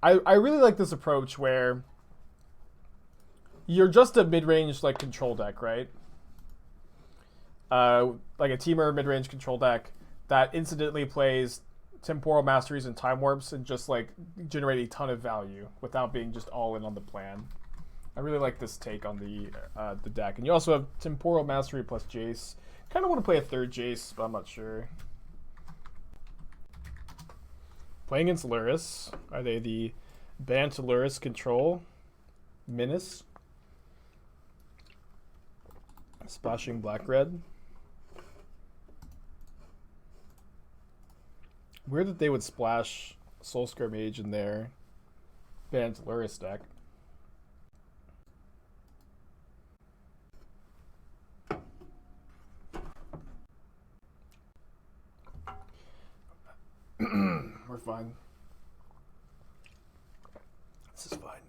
I really like this approach where you're just a mid-range like control deck, right? Like a Temur mid-range control deck that incidentally plays Temporal Masteries and Time Warps and just like generate a ton of value without being just all in on the plan. I really like this take on the deck. And you also have Temporal Mastery plus Jace. Kind of want to play a third Jace, but I'm not sure. Playing against Lurrus. Are they the Bant Lurrus control? Menace. Splashing black-red. Weird that they would splash Soulscar Mage in their Bant Lurrus deck. We're fine. This is fine.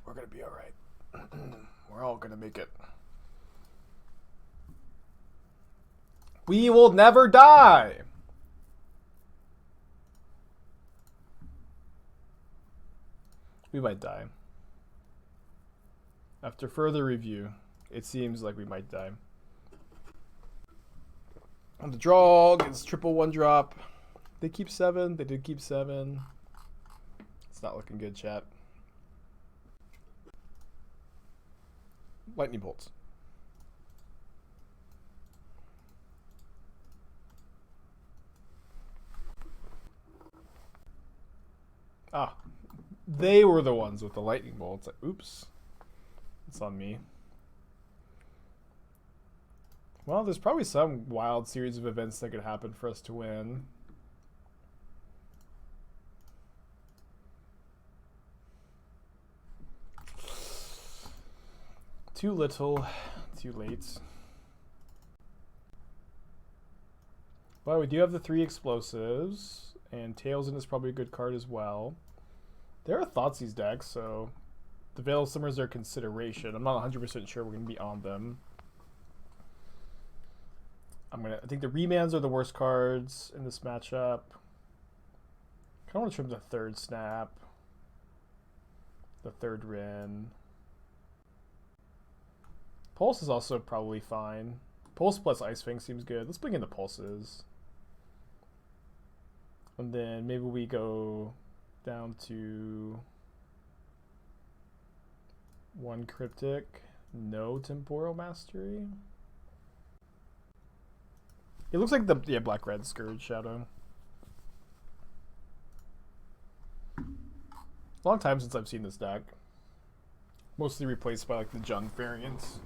We're gonna be alright. We're all gonna make it. We will never die! We might die. After further review, it seems like we might die. On the draw, gets triple 1-drop. They keep 7. They did keep 7. It's not looking good, chat. Lightning bolts. Ah, they were the ones with the lightning bolts. Oops, it's on me. Well, there's probably some wild series of events that could happen for us to win. Too little, too late. Well, we do have the 3 explosives, and Tailsin is probably a good card as well. There are Thoughtseize decks, so the Veil of Summers are a consideration. I'm not 100% sure we're going to be on them. I think the Remands are the worst cards in this matchup. I kind of want to trim the 3rd Snap, the 3rd Wrenn. Pulse is also probably fine. Pulse plus Ice-Fang seems good. Let's bring in the Pulses. And then maybe we go down to 1 Cryptic, no Temporal Mastery. It looks like the black-red Scourge Shadow. Long time since I've seen this deck. Mostly replaced by like the Jund variants.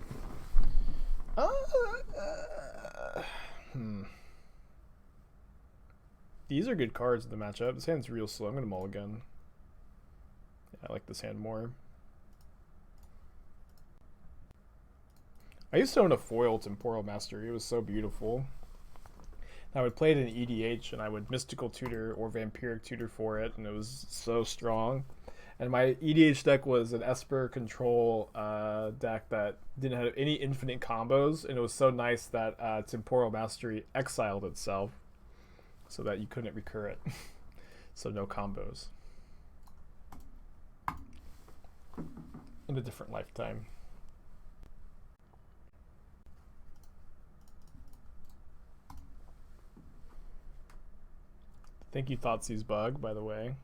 These are good cards in the matchup. This hand's real slow. I'm gonna mulligan. Yeah, I like this hand more. I used to own a foil Temporal Mastery. It was so beautiful. I would play it in EDH, and I would Mystical Tutor or Vampiric Tutor for it, and it was so strong. And my EDH deck was an Esper control deck that didn't have any infinite combos, and it was so nice that Temporal Mastery exiled itself so that you couldn't recur it. So no combos. In a different lifetime. Thank you, Thoughtseize Bug, by the way.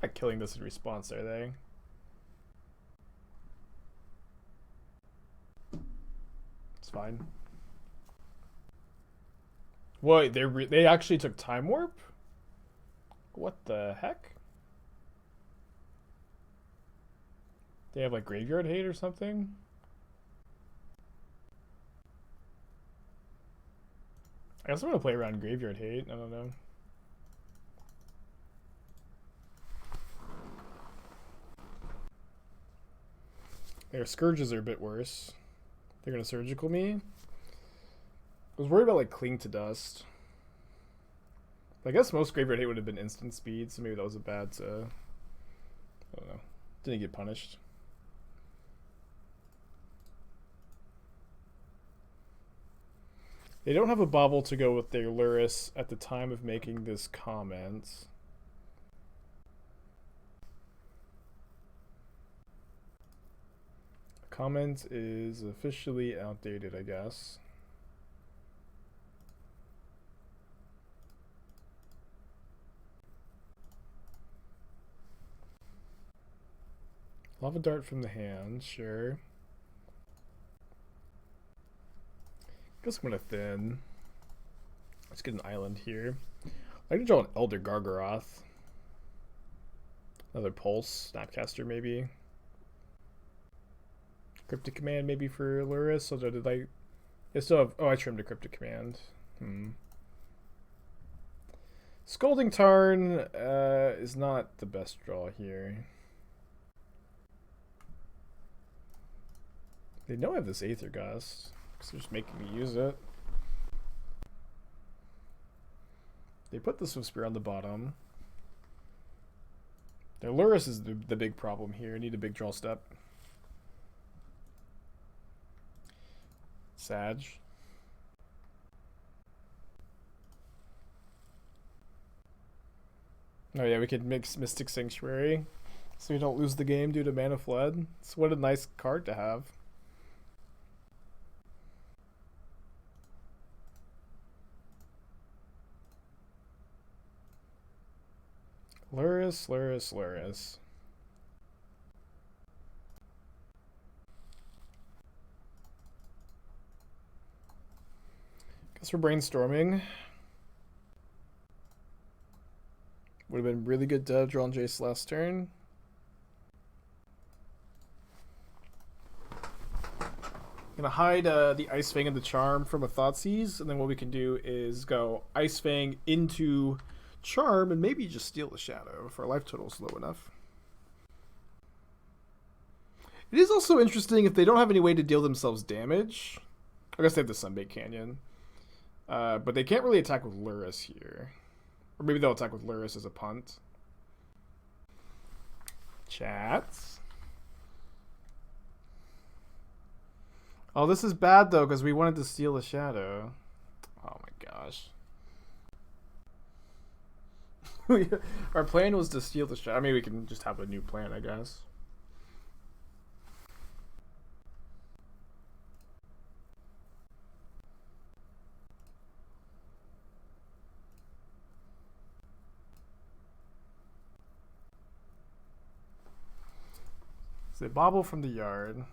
Not killing this in response, are they? It's fine. Wait, they actually took Time Warp? What the heck? They have like Graveyard Hate or something? I guess I'm gonna play around Graveyard Hate. I don't know. Their Scourges are a bit worse. They're gonna Surgical me. I was worried about like Cling to Dust. I guess most Graveyard Hate would have been instant speed, so maybe that was a bad I don't know. Didn't get punished. They don't have a bobble to go with their Lurrus at the time of making this comment. Comment is officially outdated, I guess. Lava Dart from the hand, sure. Guess I'm gonna thin. Let's get an island here. I can draw an Elder Gargaroth. Another Pulse, Snapcaster maybe. Cryptic Command maybe for Luris. So did I still have, oh, I trimmed a Cryptic Command. Scalding Tarn is not the best draw here. They know I have this Aether Gust, because they're just making me use it. They put the Swift Spear on the bottom. Their Luris is the big problem here. I need a big draw step. Sag. Oh yeah, we could mix Mystic Sanctuary so we don't lose the game due to mana flood. So what a nice card to have. Luris, Luris, Luris. Guess we're brainstorming. Would have been really good to have drawn Jace last turn. Gonna hide the Ice-Fang and the Charm from a Thoughtseize, and then what we can do is go Ice-Fang into Charm and maybe just steal the Shadow if our life total is low enough. It is also interesting if they don't have any way to deal themselves damage. I guess they have the Sunbait Canyon. But they can't really attack with Luris here. Or maybe they'll attack with Luris as a punt. Chats. Oh, this is bad though, because we wanted to steal the Shadow. Oh my gosh. Our plan was to steal the Shadow. I mean, we can just have a new plan, I guess. So they bobble from the yard.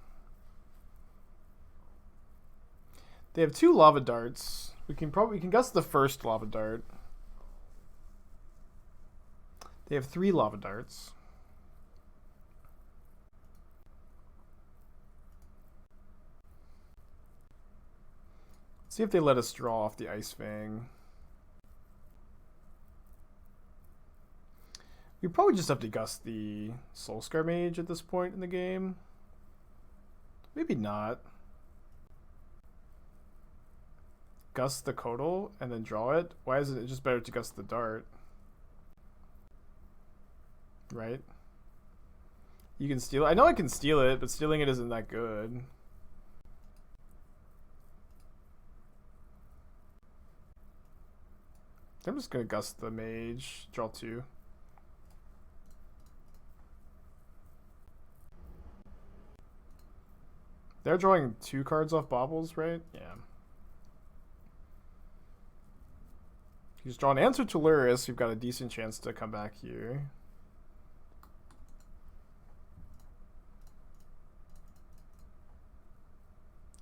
They have 2 lava darts. We can guess the first lava dart. They have 3 lava darts. Let's see if they let us draw off the Ice-Fang. We probably just have to gust the Soulscar Mage at this point in the game. Maybe not. Gust the Coatl and then draw it? Why isn't it just better to gust the dart? Right? You can steal it. I know I can steal it, but stealing it isn't that good. I'm just gonna gust the Mage. Draw 2. They're drawing 2 cards off baubles, right? Yeah. You just draw an answer to Luris, you've got a decent chance to come back here.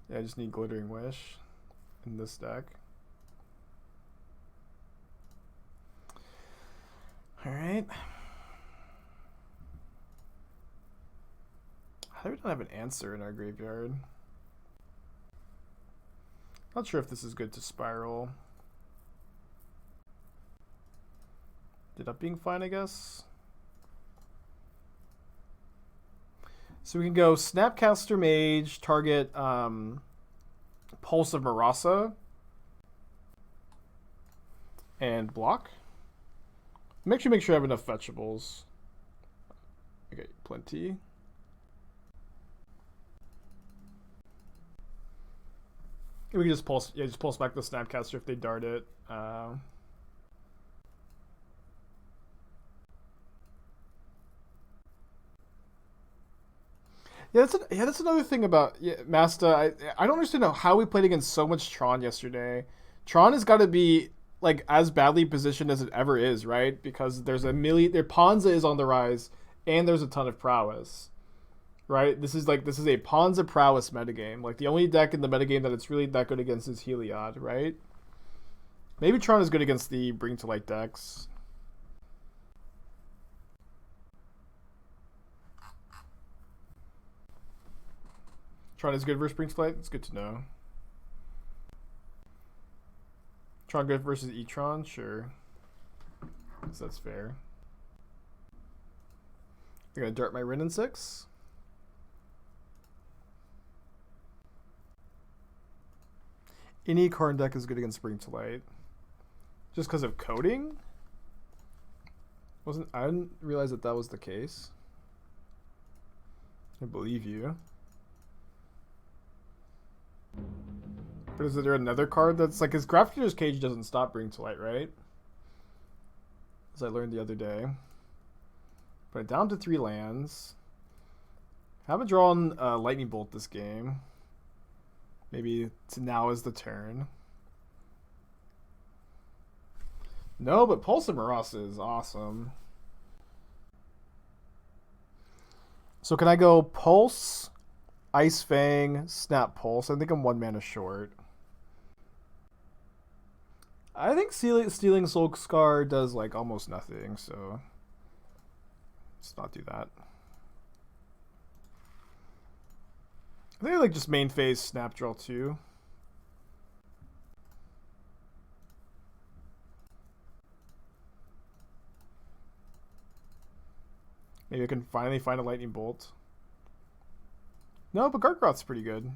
Yeah, I just need Glittering Wish in this deck. Alright. How do we not have an answer in our graveyard? Not sure if this is good to spiral. Ended up being fine, I guess. So we can go Snapcaster Mage, target Pulse of Murasa, and block. Make sure I have enough fetchables. Okay, plenty. We can just pulse, just pulse back the Snapcaster if they dart it. That's another thing about Masta. I don't understand how we played against so much Tron yesterday. Tron has got to be like as badly positioned as it ever is, right? Because there's a million. Their Ponza is on the rise, and there's a ton of prowess, right? This is a Ponza prowess metagame. Like the only deck in the metagame that it's really that good against is Heliod, right? Maybe Tron is good against the Bring to Light decks. Tron is good versus Bring to Light? It's good to know. Tron good versus E-Tron? Sure. Guess that's fair. I'm going to dart my Wrenn and Six. Any Karn deck is good against Bring to Light. Just because of coding? I didn't realize that was the case. I believe you. But is there another card that's like his Grafiter's Cage doesn't stop Bring to Light, right? As I learned the other day. Put it down to 3 lands. Haven't drawn Lightning Bolt this game. Maybe now is the turn. No, but Pulse of Murasa is awesome. So can I go Pulse, Ice-Fang, Snap Pulse? I think I'm 1 mana short. I think Stealing Soul Scar does like almost nothing, so let's not do that. I think I like just main phase Snap Draw 2. Maybe I can finally find a Lightning Bolt. No, but Gargaroth's pretty good.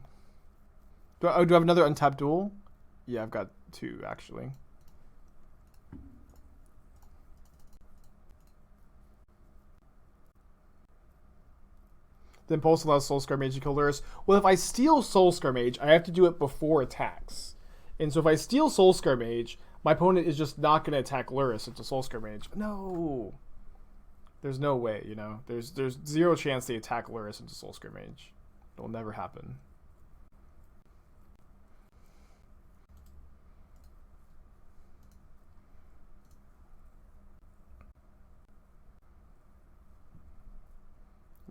Do I have another untapped duel? Yeah, I've got 2 actually. Then Pulse allows Soulscar Mage to kill Lurrus. Well, if I steal Soulscar Mage, I have to do it before attacks. And so if I steal Soulscar Mage, my opponent is just not going to attack Lurrus into Soulscar Mage. No. There's no way, you know. There's 0 chance they attack Lurrus into Soulscar Mage. It'll never happen.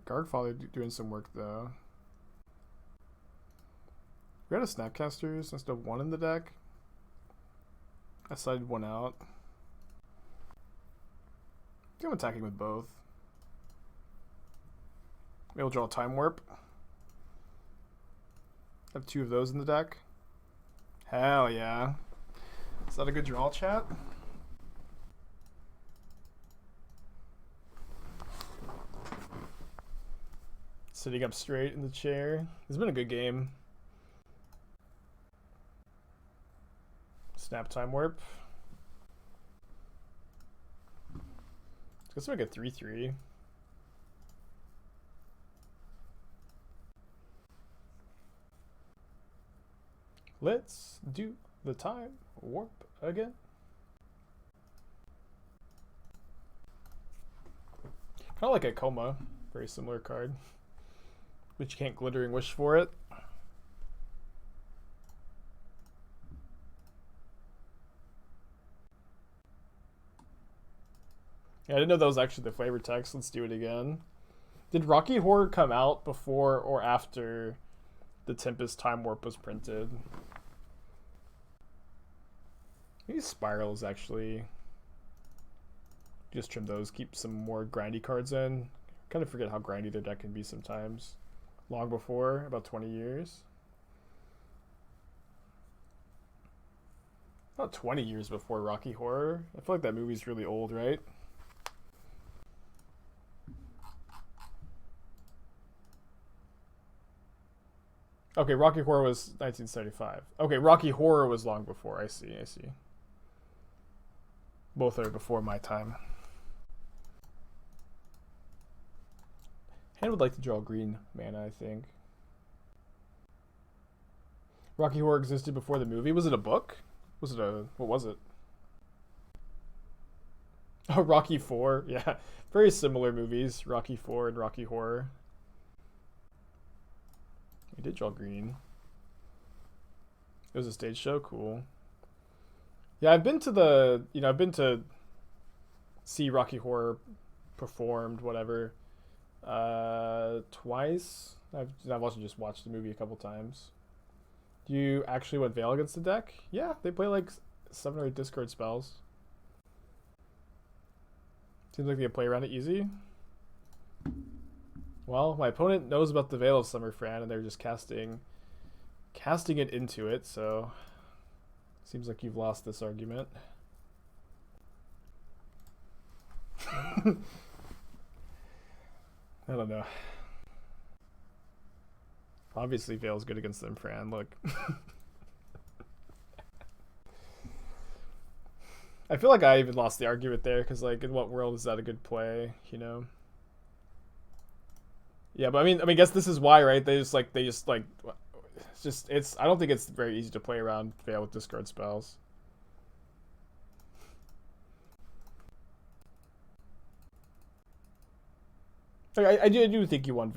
Gargfather doing some work though. We got a Snapcasters instead of 1 in the deck. I sided 1 out. I think I'm attacking with both. Maybe we'll draw a Time Warp. Have 2 of those in the deck. Hell yeah. Is that a good draw, chat? Sitting up straight in the chair. It's been a good game. Snap Time Warp. Let's make a 3/3. Let's do the Time Warp again. Kind of like a Coma. Very similar card. But you can't Glittering Wish for it. Yeah, I didn't know that was actually the flavor text. Let's do it again. Did Rocky Horror come out before or after the Tempest Time Warp was printed? Maybe Spirals actually. Just trim those, keep some more grindy cards in. Kind of forget how grindy their deck can be sometimes. Long before, about 20 years. About 20 years before Rocky Horror. I feel like that movie's really old, right? Okay, Rocky Horror was 1975. Okay, Rocky Horror was long before. I see. Both are before my time. Hand would like to draw green mana, I think. Rocky Horror existed before the movie. Was it a book? Was it a... What was it? Oh, Rocky 4. Yeah. Very similar movies. Rocky 4 and Rocky Horror. We did draw green. It was a stage show, cool. Yeah, I've been to see Rocky Horror performed, whatever, twice. I've also just watched the movie a couple times. Do you actually want Veil against the deck? Yeah, they play like 7 or 8 discard spells. Seems like they can play around it easy. Well, my opponent knows about the Veil of Summerfran, and they're just casting it into it, so seems like you've lost this argument. I don't know. Obviously, Veil's good against them, Fran. Look. I feel like I even lost the argument there, because, like, in what world is that a good play, you know? Yeah, but I mean, I guess this is why, right? It's I don't think it's very easy to play around Veil with discard spells. I do think you won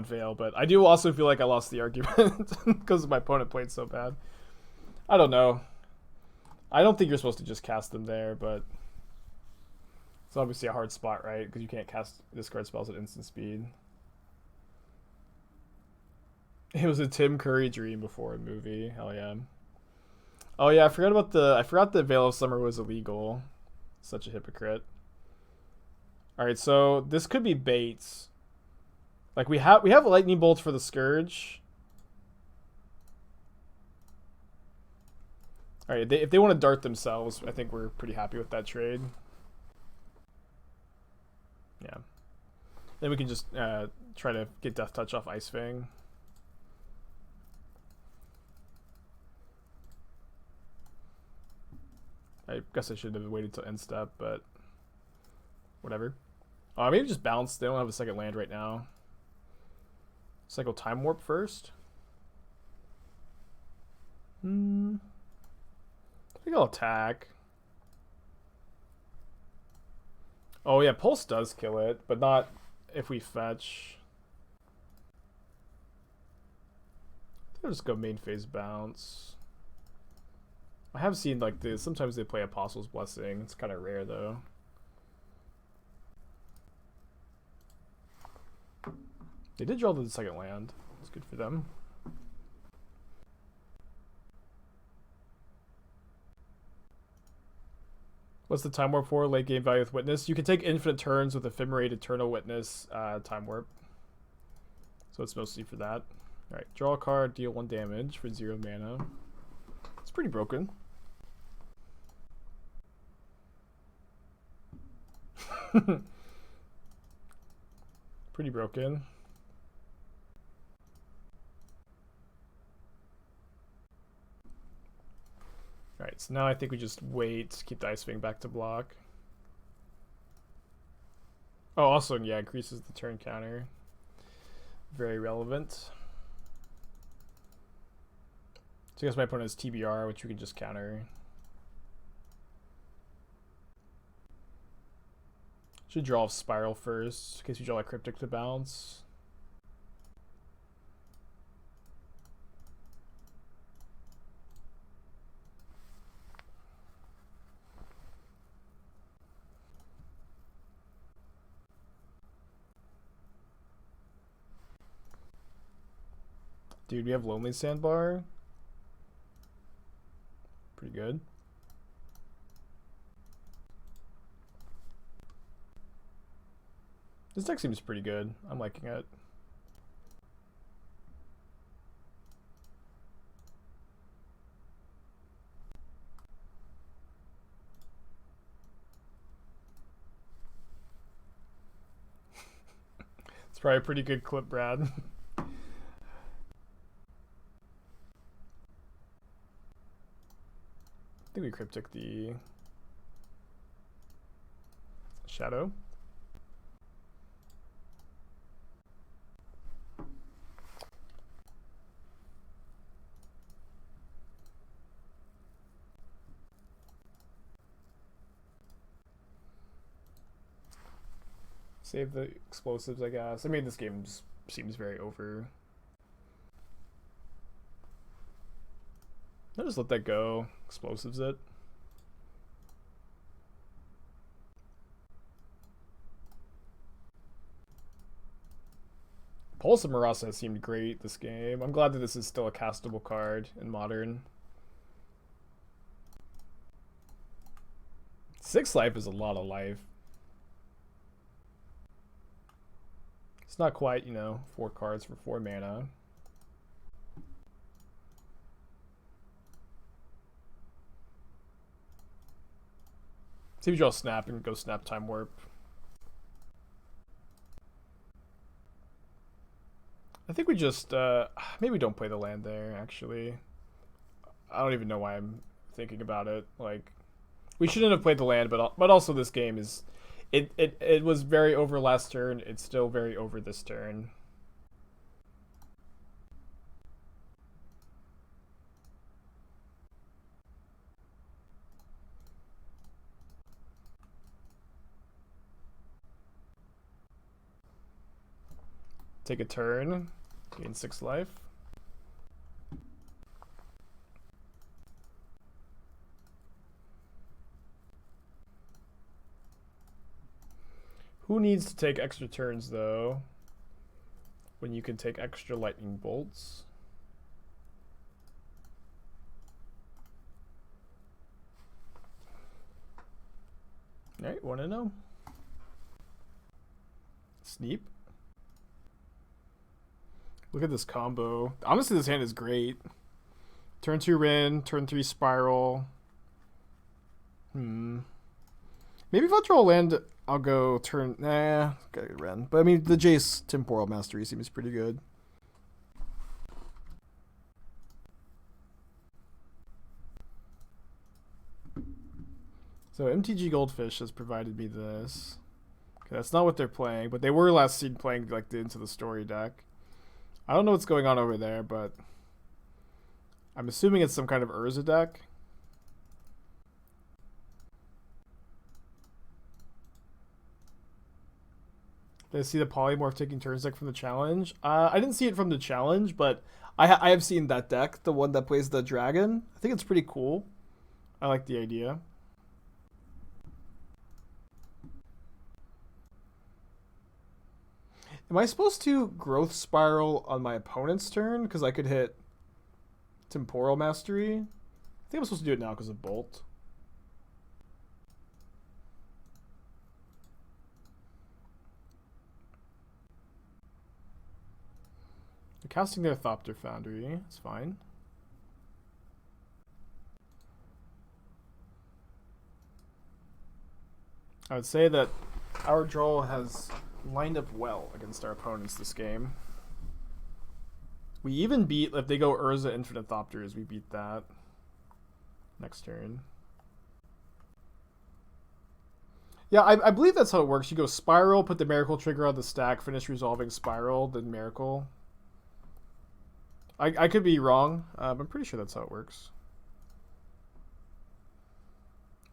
Veil, but I do also feel like I lost the argument because my opponent played so bad. I don't know. I don't think you're supposed to just cast them there, but it's obviously a hard spot, right? Because you can't cast discard spells at instant speed. It was a Tim Curry dream before a movie. Hell yeah. Oh yeah, I forgot that Veil of Summer was illegal. Such a hypocrite. Alright, so this could be baits. Like we have lightning bolts for the Scourge. Alright, if they want to dart themselves, I think we're pretty happy with that trade. Yeah. Then we can just try to get Death Touch off Ice-Fang. I guess I should have waited till end step, but whatever. Maybe just bounce. They don't have a second land right now. Cycle Time Warp first. I think I'll attack. Oh yeah, Pulse does kill it, but not if we fetch. I think I'll just go main phase bounce. I have seen like this. Sometimes they play Apostle's Blessing. It's kind of rare though. They did draw the second land. It's good for them. What's the Time Warp for? Late game value with Witness. You can take infinite turns with Ephemerate Eternal Witness Time Warp. So it's mostly for that. Alright, draw a card, deal 1 damage for 0 mana. It's pretty broken. Pretty broken. Alright, so now I think we just wait, keep the Ice-Fang back to block. Oh, also, yeah, increases the turn counter. Very relevant. So I guess my opponent has TBR, which we can just counter. Should draw off Spiral first, in case we draw like Cryptic to bounce. Dude, we have Lonely Sandbar. Pretty good. This deck seems pretty good. I'm liking it. It's probably a pretty good clip, Brad. I think we Cryptic the Shadow. Save the explosives, I guess. I mean, this game seems very over. I'll just let that go. Explosives it. Pulse of Murasa seemed great this game. I'm glad that this is still a castable card in Modern. 6 life is a lot of life. It's not quite, you know, 4 cards for 4 mana. See if you draw Snap and go Snap Time Warp. I think we just, maybe we don't play the land there, actually. I don't even know why I'm thinking about it. Like, we shouldn't have played the land, but also this game is, it was very over last turn. It's still very over this turn. Take a turn, gain 6 life. Who needs to take extra turns, though, when you can take extra lightning bolts? Alright, 1-0. Sneep. Look at this combo. Honestly, this hand is great. Turn 2 Wrenn, turn 3 Spiral. Maybe if I draw a land, I'll go turn... Nah, gotta get Wrenn. But I mean, the Jace Temporal Mastery seems pretty good. So MTG Goldfish has provided me this. Okay, that's not what they're playing, but they were last seen playing like the Into the Story deck. I don't know what's going on over there, but I'm assuming it's some kind of Urza deck. Did I see the Polymorph taking turns deck from the challenge? I didn't see it from the challenge, but I have seen that deck, the one that plays the dragon. I think it's pretty cool. I like the idea. Am I supposed to Growth Spiral on my opponent's turn? Because I could hit Temporal Mastery. I think I'm supposed to do it now because of Bolt. They're casting their Thopter Foundry. It's fine. I would say that our draw has lined up well against our opponents this game. We even beat, if they go Urza Infinite Thopters, we beat that next turn. Yeah, I believe that's how it works. You go Spiral, put the Miracle trigger on the stack, finish resolving Spiral, then Miracle. I could be wrong, but I'm pretty sure that's how it works.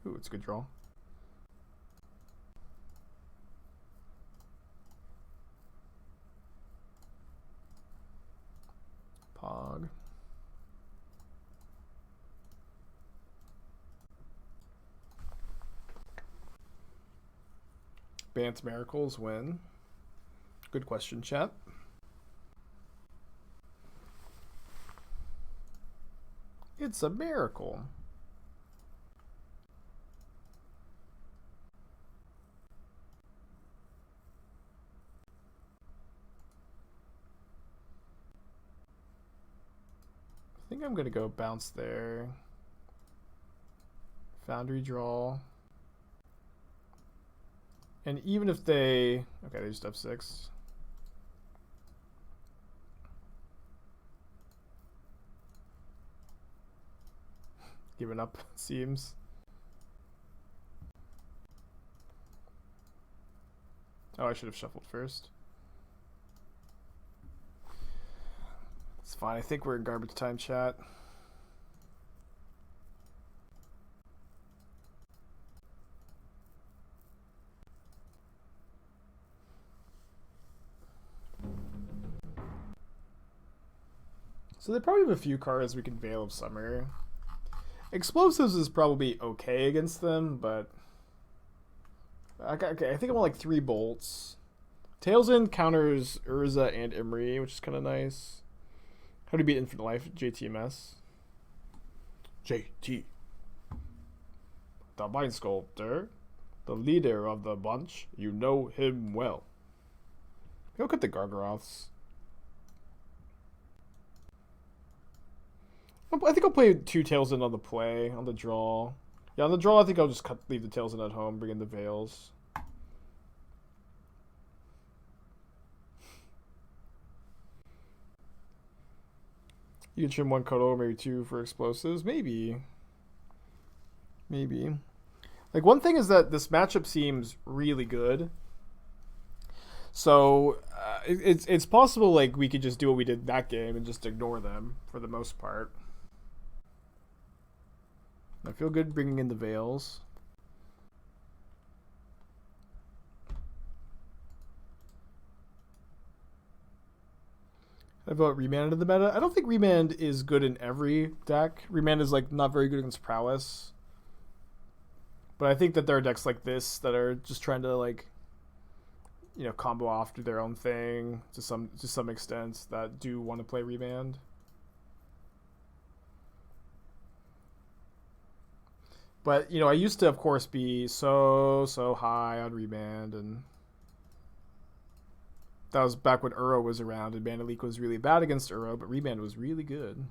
Ooh, it's a good draw. Pog. Bant Miracles win. Good question, chat. It's a miracle. I think I'm going to go bounce there. Foundry draw. And even if they... Okay, they just have 6. Giving up, seems. Oh, I should have shuffled first. It's fine. I think we're in garbage time, chat. So they probably have a few cards we can Veil of Summer. Explosives is probably okay against them, but okay, I think I want like 3 bolts. Tails In counters Urza and Imri, which is kind of nice. How do you beat Infinite Life? JTMS. JT. The Mind Sculptor. The leader of the bunch. You know him well. Go cut the Gargaroths. I think I'll play 2 Tails In on the play, on the draw. Yeah, on the draw I think I'll just leave the Tails In at home, bring in the Veils. You can trim 1 Coatl, maybe 2 for explosives. Maybe. Maybe. Like, one thing is that this matchup seems really good. So, it's possible, like, we could just do what we did that game and just ignore them for the most part. I feel good bringing in the Veils. I vote Remand into the meta. I don't think Remand is good in every deck. Remand is like not very good against Prowess. But I think that there are decks like this that are just trying to like, you know, combo off, do their own thing to some extent that do want to play Remand. But, you know, I used to, of course, be so high on Remand, and that was back when Uro was around, and Mana Leak was really bad against Uro, but Remand was really good.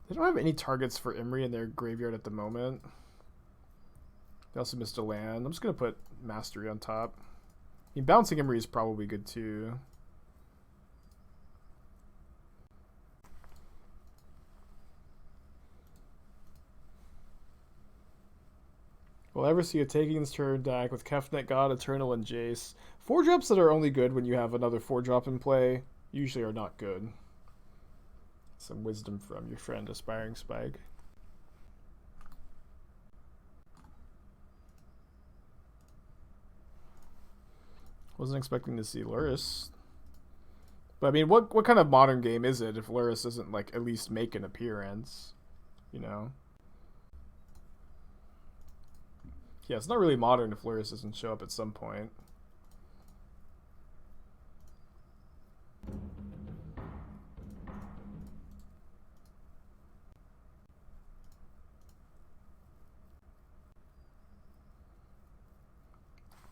They don't have any targets for Imri in their graveyard at the moment. They also missed a land. I'm just going to put Mastery on top. I mean, bouncing Imri is probably good, too. Will ever see a Taking's Turn deck with Kefnet God, Eternal, and Jace. 4-drops that are only good when you have another 4-drop in play usually are not good. Some wisdom from your friend Aspiring Spike. Wasn't expecting to see Lurrus. But I mean, what kind of modern game is it if Lurrus doesn't like at least make an appearance? You know? Yeah, it's not really modern if Lurrus doesn't show up at some point.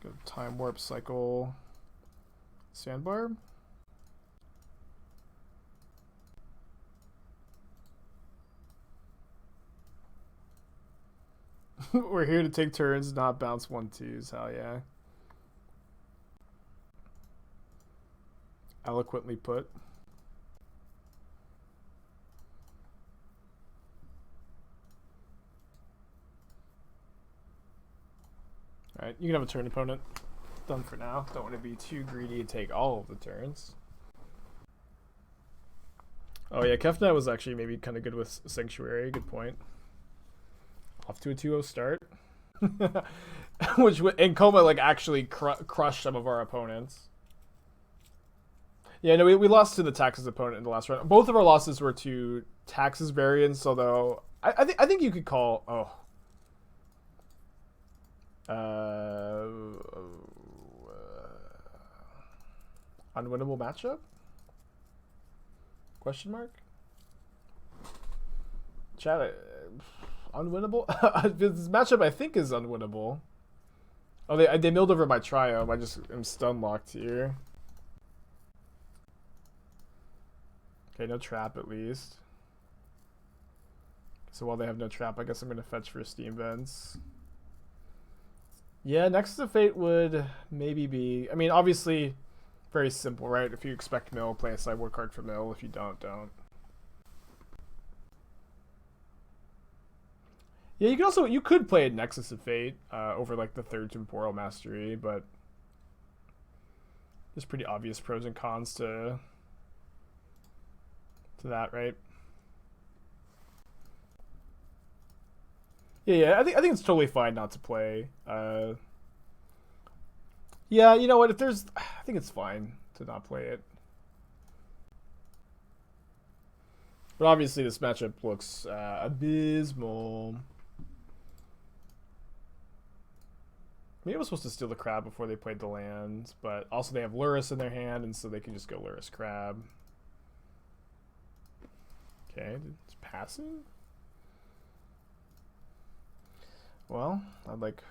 Go Time Warp Cycle Sandbar. We're here to take turns, not bounce 1/2s. Hell yeah. Eloquently put. Alright, you can have a turn opponent. Done for now. Don't want to be too greedy and take all of the turns. Oh yeah, Kefnet was actually maybe kind of good with Sanctuary. Good point. Off to a 2-0 start. Which and Coma like actually crushed some of our opponents. Yeah, no, we lost to the Taxes opponent in the last round. Both of our losses were to Taxes variants, although I think you could call unwinnable matchup? Question mark? Chat, unwinnable? This matchup I think is unwinnable. Oh, they milled over my Triome. I just am stun locked here. Okay, no trap at least. So while they have no trap, I guess I'm going to fetch for Steam Vents. Yeah, Nexus of Fate would maybe be... I mean, obviously, very simple, right? If you expect mill, play a sideboard card for mill. If you don't. Yeah, you could play a Nexus of Fate over like the 3rd Temporal Mastery, but there's pretty obvious pros and cons to that, right? Yeah, I think it's totally fine not to play. Yeah, you know what? I think it's fine to not play it. But obviously this matchup looks abysmal. Maybe I was supposed to steal the crab before they played the land, but also they have Lurrus in their hand, and so they can just go Lurrus crab. Okay, it's passing? Well, I'd like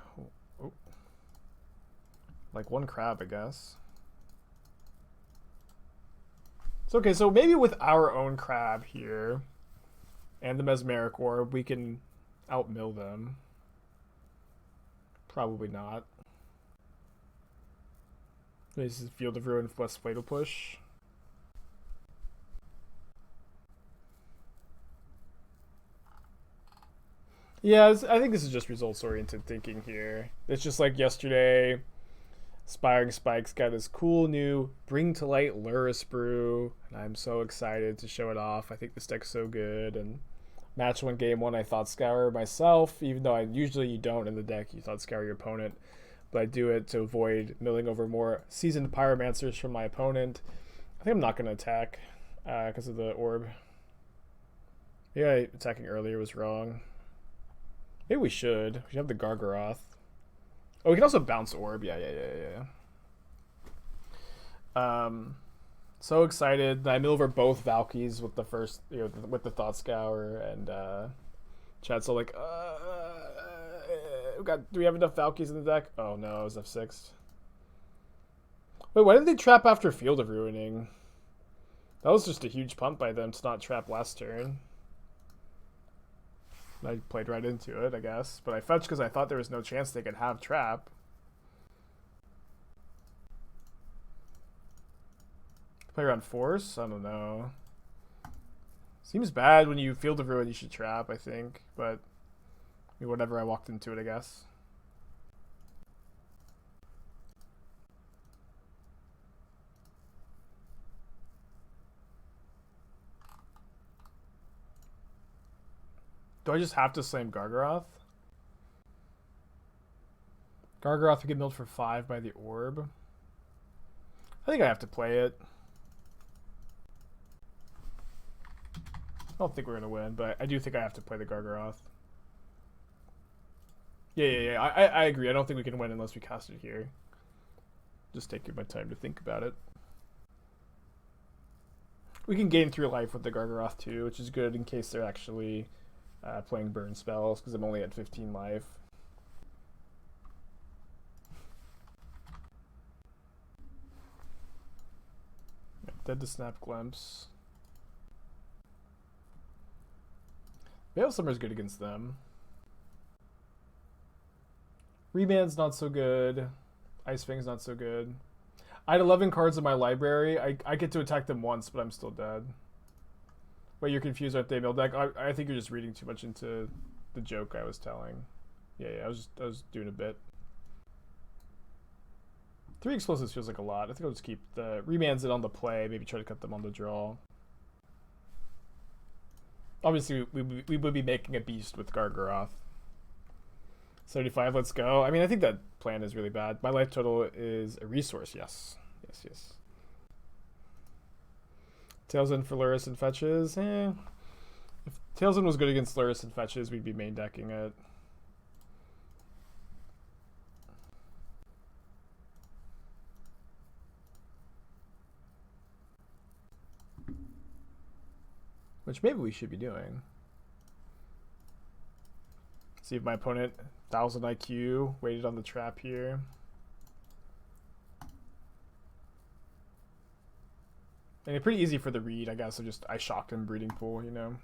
one crab, I guess. It's okay, so maybe with our own crab here and the Mesmeric Orb, we can outmill them. Probably not. This is Field of Ruin plus Fatal Push. Yeah, I think this is just results-oriented thinking here. It's just like yesterday, Spiring Spikes got this cool new Bring to Light Lurrus Brew, and I'm so excited to show it off. I think this deck's so good, and match 1, game 1, I Thought Scour myself, even though usually you don't in the deck, you Thought Scour your opponent, but I do it to avoid milling over more Seasoned Pyromancers from my opponent. I think I'm not going to attack because of the orb. Yeah, attacking earlier was wrong. Maybe we should. We have the Gargaroth. Oh, we can also bounce orb. Yeah. So excited. I mill over both Valkies with the first, with the Thought Scour, and chat's all like, do we have enough Valkies in the deck? Oh no, it was F6. Wait, why didn't they trap after Field of Ruining? That was just a huge punt by them to not trap last turn. I played right into it, I guess. But I fetched because I thought there was no chance they could have trap. Play around Force? I don't know. Seems bad when you Field of Ruin, you should trap, I think. But whatever, I walked into it, I guess. Do I just have to slam Gargaroth? Gargaroth would get milled for 5 by the orb. I think I have to play it. I don't think we're going to win, but I do think I have to play the Gargaroth. Yeah. I agree. I don't think we can win unless we cast it here. Just taking my time to think about it. We can gain 3 life with the Gargaroth too, which is good in case they're actually playing burn spells, because I'm only at 15 life. Dead to Snap Glimpse. Veil Summer's good against them. Remand's not so good. Ice-Fang's not so good. I had 11 cards in my library. I get to attack them once, but I'm still dead. Wait, you're confused at the mill deck? I think you're just reading too much into the joke I was telling. Yeah, I was doing a bit. 3 explosives feels like a lot. I think I'll just keep the Remands it on the play, maybe try to cut them on the draw. Obviously, we would be making a beast with Gargaroth. 75, let's go. I mean, I think that plan is really bad. My life total is a resource, yes. Yes. Tails in for Lurrus and fetches. If Tails in was good against Lurrus and fetches, we'd be main decking it. Which maybe we should be doing. See if my opponent 1000 IQ waited on the trap here. And it's pretty easy for the read, I guess. I shocked him breeding pool, you know.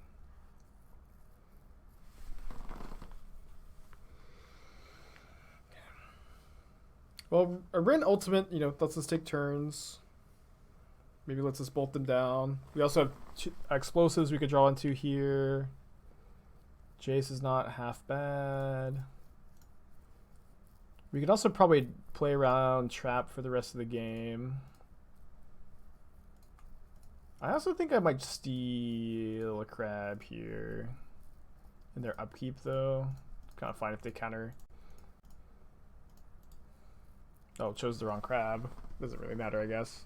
Well, a Wrenn ultimate, lets us take turns. Maybe lets us bolt them down. We also have explosives we could draw into here. Jace is not half bad. We could also probably play around trap for the rest of the game. I also think I might steal a crab here. In their upkeep, though. Kind of fine if they counter. Oh, chose the wrong crab. Doesn't really matter, I guess.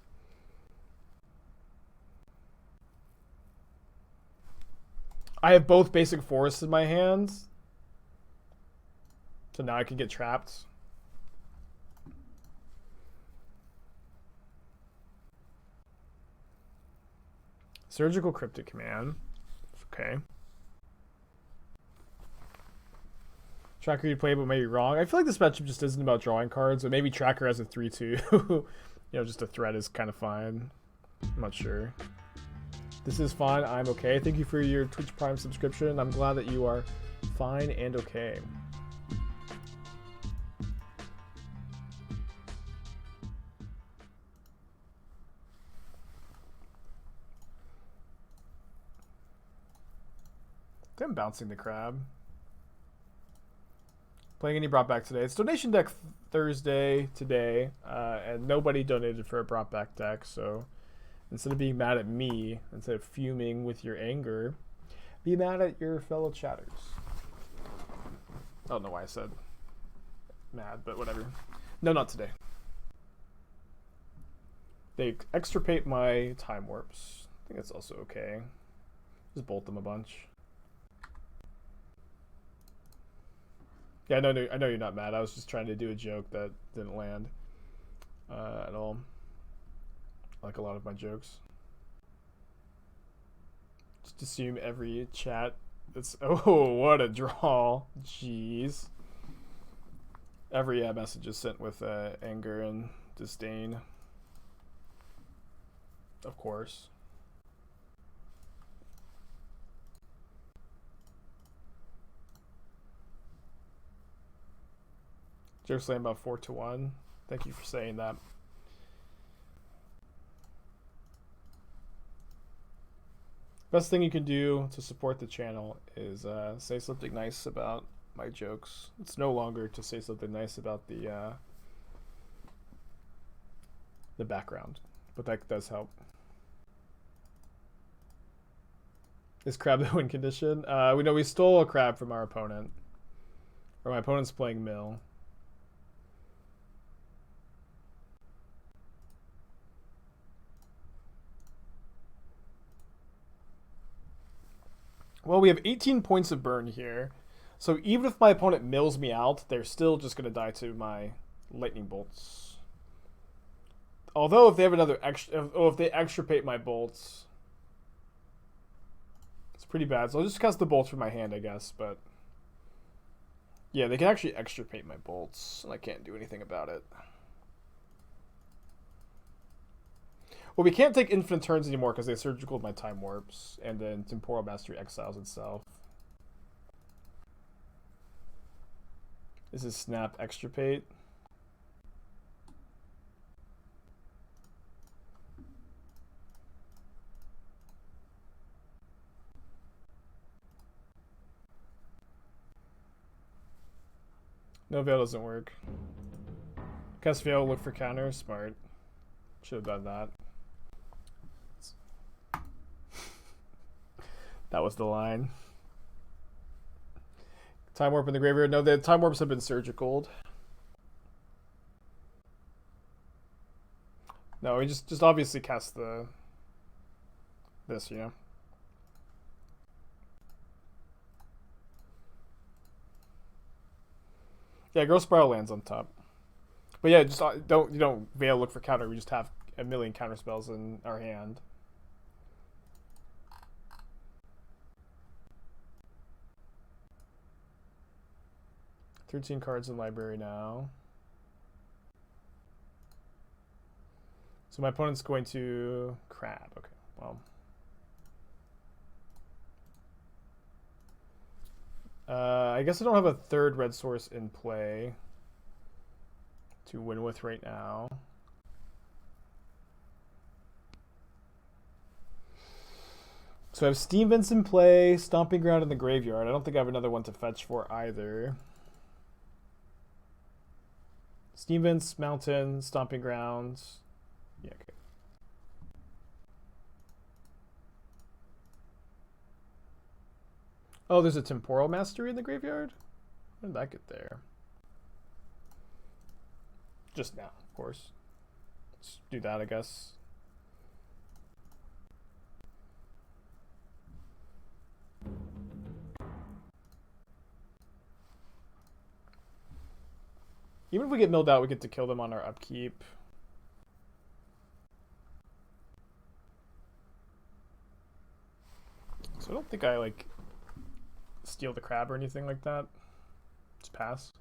I have both basic forests in my hands. So now I can get trapped. Surgical Cryptic Command. Okay. Tracker you play, but maybe wrong. I feel like this matchup just isn't about drawing cards, but maybe Tracker has a 3-2. You know, just a threat is kind of fine. I'm not sure. This is fine. I'm okay. Thank you for your Twitch Prime subscription. I'm glad that you are fine and okay. I'm bouncing the crab. Playing any brought back today. It's donation deck Thursday today, and nobody donated for a brought back deck, so instead of being mad at me, instead of fuming with your anger, be mad at your fellow chatters. I don't know why I said mad, but whatever. No, not today. They extirpate my time warps. I think that's also okay. Just bolt them a bunch. Yeah, I know you're not mad. I was just trying to do a joke that didn't land at all. Like a lot of my jokes. Just assume every chat. It's oh, what a draw! Jeez. Every message is sent with anger and disdain. Of course. Joke saying about 4-1. Thank you for saying that. Best thing you can do to support the channel is say something nice about my jokes. It's no longer to say something nice about the background, but that does help. Is crab the win condition? We know we stole a crab from our opponent, or my opponent's playing mill. Well, we have 18 points of burn here. So even if my opponent mills me out, they're still just going to die to my lightning bolts. Although if they have another if they extirpate my bolts, it's pretty bad. So I'll just cast the bolts from my hand, I guess. But yeah, they can actually extirpate my bolts, and I can't do anything about it. Well, we can't take infinite turns anymore because they surgicaled my time warps, and then Temporal Mastery exiles itself. This is snap extirpate. No veil doesn't work. Cast veil, look for counter. Smart. Should have done that. That was the line. Time warp in the graveyard. No, the time warps have been surgicaled. No, we just obviously cast this, you know. Yeah, Growth Spiral lands on top. But yeah, just you don't veil look for counter. We just have a million counter spells in our hand. $13 cards in library now. So my opponent's going to crab. Okay, well. I guess I don't have a third red source in play to win with right now. So I have Steam Vents in play, Stomping Ground in the graveyard. I don't think I have another one to fetch for either. Steam Vents, Mountain, Stomping Grounds. Yeah, okay. Oh, there's a Temporal Mastery in the graveyard? When did that get there? Just now, of course. Let's do that, I guess. Even if we get milled out, we get to kill them on our upkeep. So I don't think I like steal the crab or anything like that. Just pass.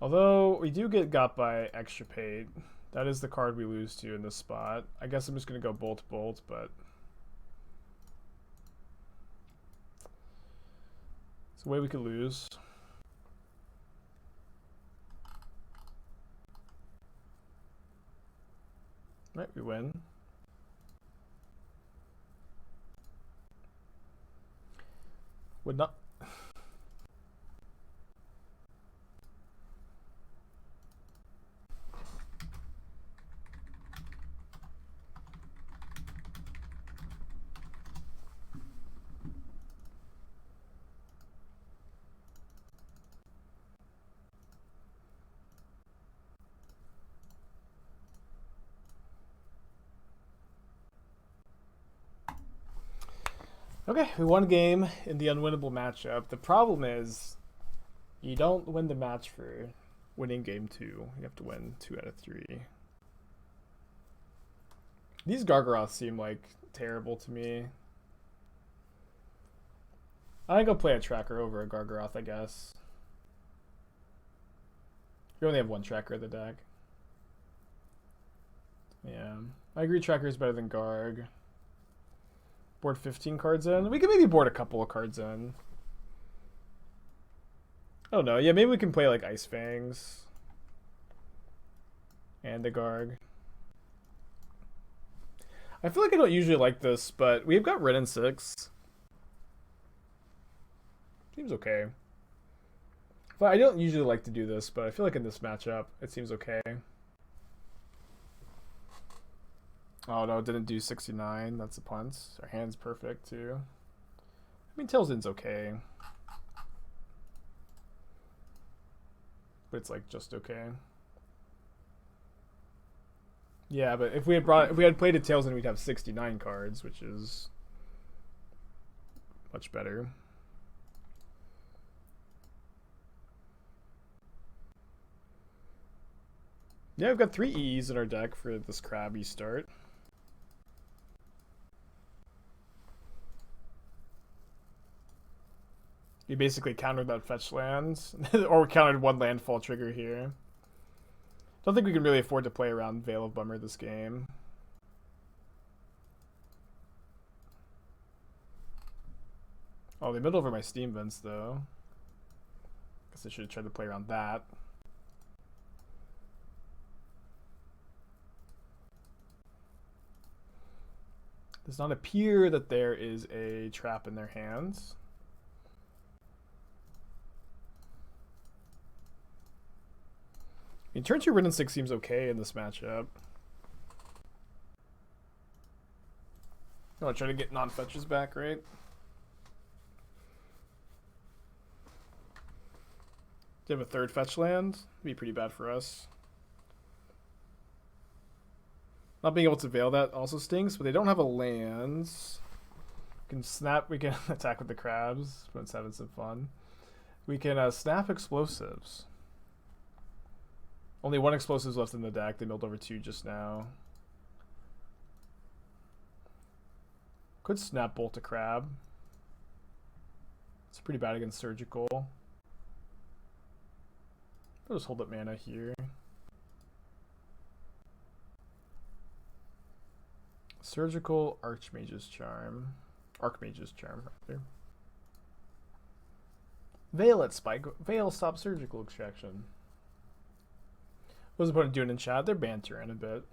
Although we do get got by Extirpate. That is the card we lose to in this spot. I guess I'm just gonna go bolt, but it's a way we could lose. Right, we win. Would not. Okay, we won a game in the unwinnable matchup. The problem is you don't win the match for winning game 2. You have to win 2 out of 3. These Gargaroths seem like terrible to me. I'm gonna go play a tracker over a Gargaroth, I guess. You only have one tracker in the deck. Yeah, I agree tracker is better than Garg. Board 15 cards in. We can maybe board a couple of cards in. Oh no, yeah, maybe we can play like Ice-Fangs and the Garg. I feel like I don't usually like this, but we've got Wrenn and Six. Seems okay. But I don't usually like to do this, but I feel like in this matchup, it seems okay. Oh no, it didn't do 69. That's a punt. Our hand's perfect too. I mean, Tilson's okay. But it's like just okay. Yeah, but if we had played a Tilson, we'd have 69 cards, which is much better. Yeah, we've got 3 E's in our deck for this crabby start. You basically countered that fetch land, or we countered one landfall trigger here. Don't think we can really afford to play around Veil of Bummer this game. Oh, they middle over my Steam Vents though. Guess I should have tried to play around that. Does not appear that there is a trap in their hands. I mean, turn 2 Wrenn and Six seems okay in this matchup. Oh, try to get non-fetches back, right? Do you have a 3rd fetch land? It'd be pretty bad for us. Not being able to veil that also stinks, but they don't have a land. We can snap, we can attack with the crabs, but it's having some fun. We can snap explosives. Only 1 explosive left in the deck. They milled over 2 just now. Could snap bolt a crab. It's pretty bad against surgical. I'll just hold up mana here. Surgical Archmage's Charm. Archmage's Charm, rather. Veil at Spike. Veil stop surgical extraction. What's the point of doing in chat? They're bantering a bit.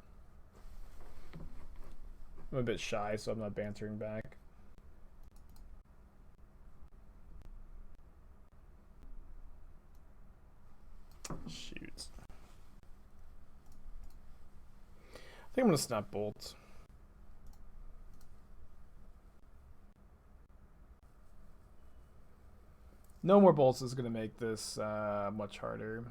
I'm a bit shy, so I'm not bantering back. Shoot. I think I'm gonna snap bolt. No more bolts is gonna make this much harder.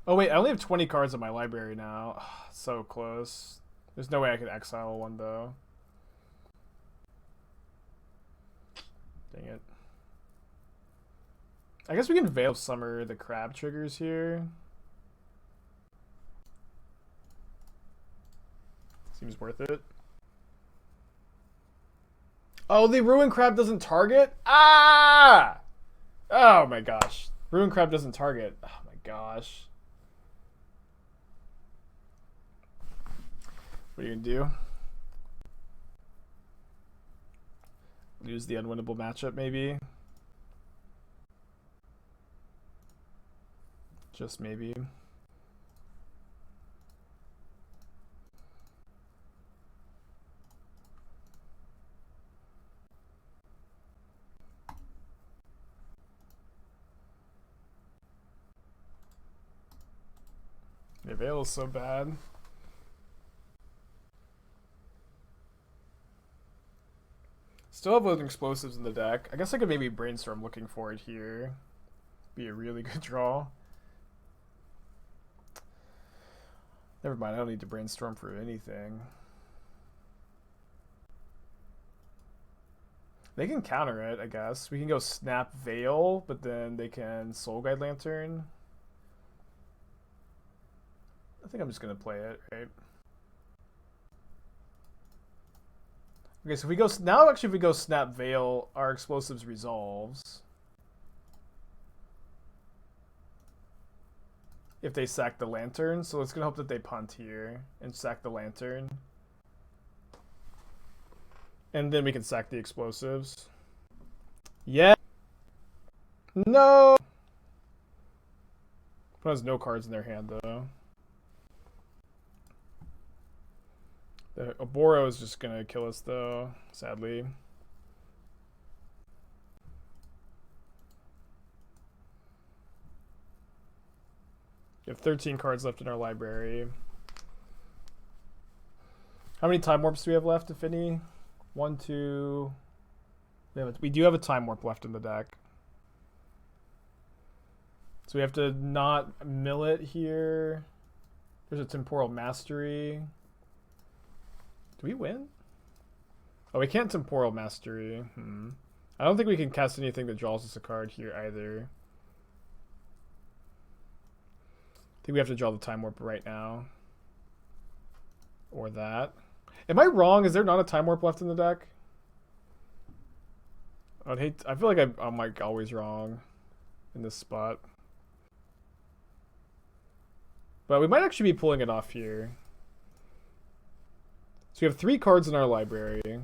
Oh wait, I only have 20 cards in my library now. So close. There's no way I could exile one though. Dang it. I guess we can Veil of Summer the crab triggers here. Seems worth it. Oh, the Ruin Crab doesn't target? Ah! Oh my gosh. Ruin Crab doesn't target. Oh my gosh. What are you gonna do? Lose the unwinnable matchup, maybe? Just maybe. The Veil is so bad. Still have loading explosives in the deck. I guess I could maybe brainstorm looking for it here. Be a really good draw. Never mind, I don't need to brainstorm for anything. They can counter it, I guess. We can go Snap Veil, but then they can Soul Guide Lantern. I think I'm just gonna play it, right? Okay, so if we go now, actually, if we go Snap Veil, our explosives resolves. If they sack the lantern, so it's gonna hope that they punt here and sack the lantern, and then we can sack the explosives. Yeah. No. But has no cards in their hand though. The Oboro is just gonna kill us though, sadly. We have 13 cards left in our library. How many Time Warps do we have left, if any? 1, 2... We do have a Time Warp left in the deck. So we have to not mill it here. There's a Temporal Mastery. Do we win? Oh, we can't Temporal Mastery. I don't think we can cast anything that draws us a card here either. I think we have to draw the Time Warp right now. Or that. Am I wrong? Is there not a Time Warp left in the deck? I feel like I'm like always wrong in this spot. But we might actually be pulling it off here. So we have 3 cards in our library.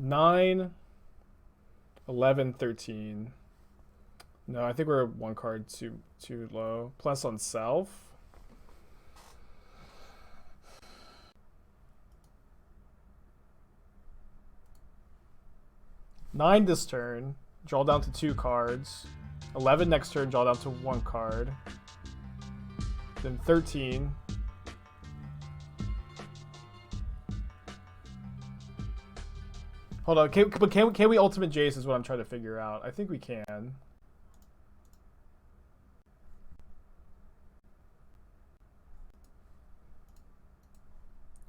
9, 11, 13. No, I think we're 1 card too low. Plus on self. Nine this turn. Draw down to 2 cards. 11 next turn, draw down to 1 card. Then 13. Hold on, can we ultimate Jace is what I'm trying to figure out. I think we can.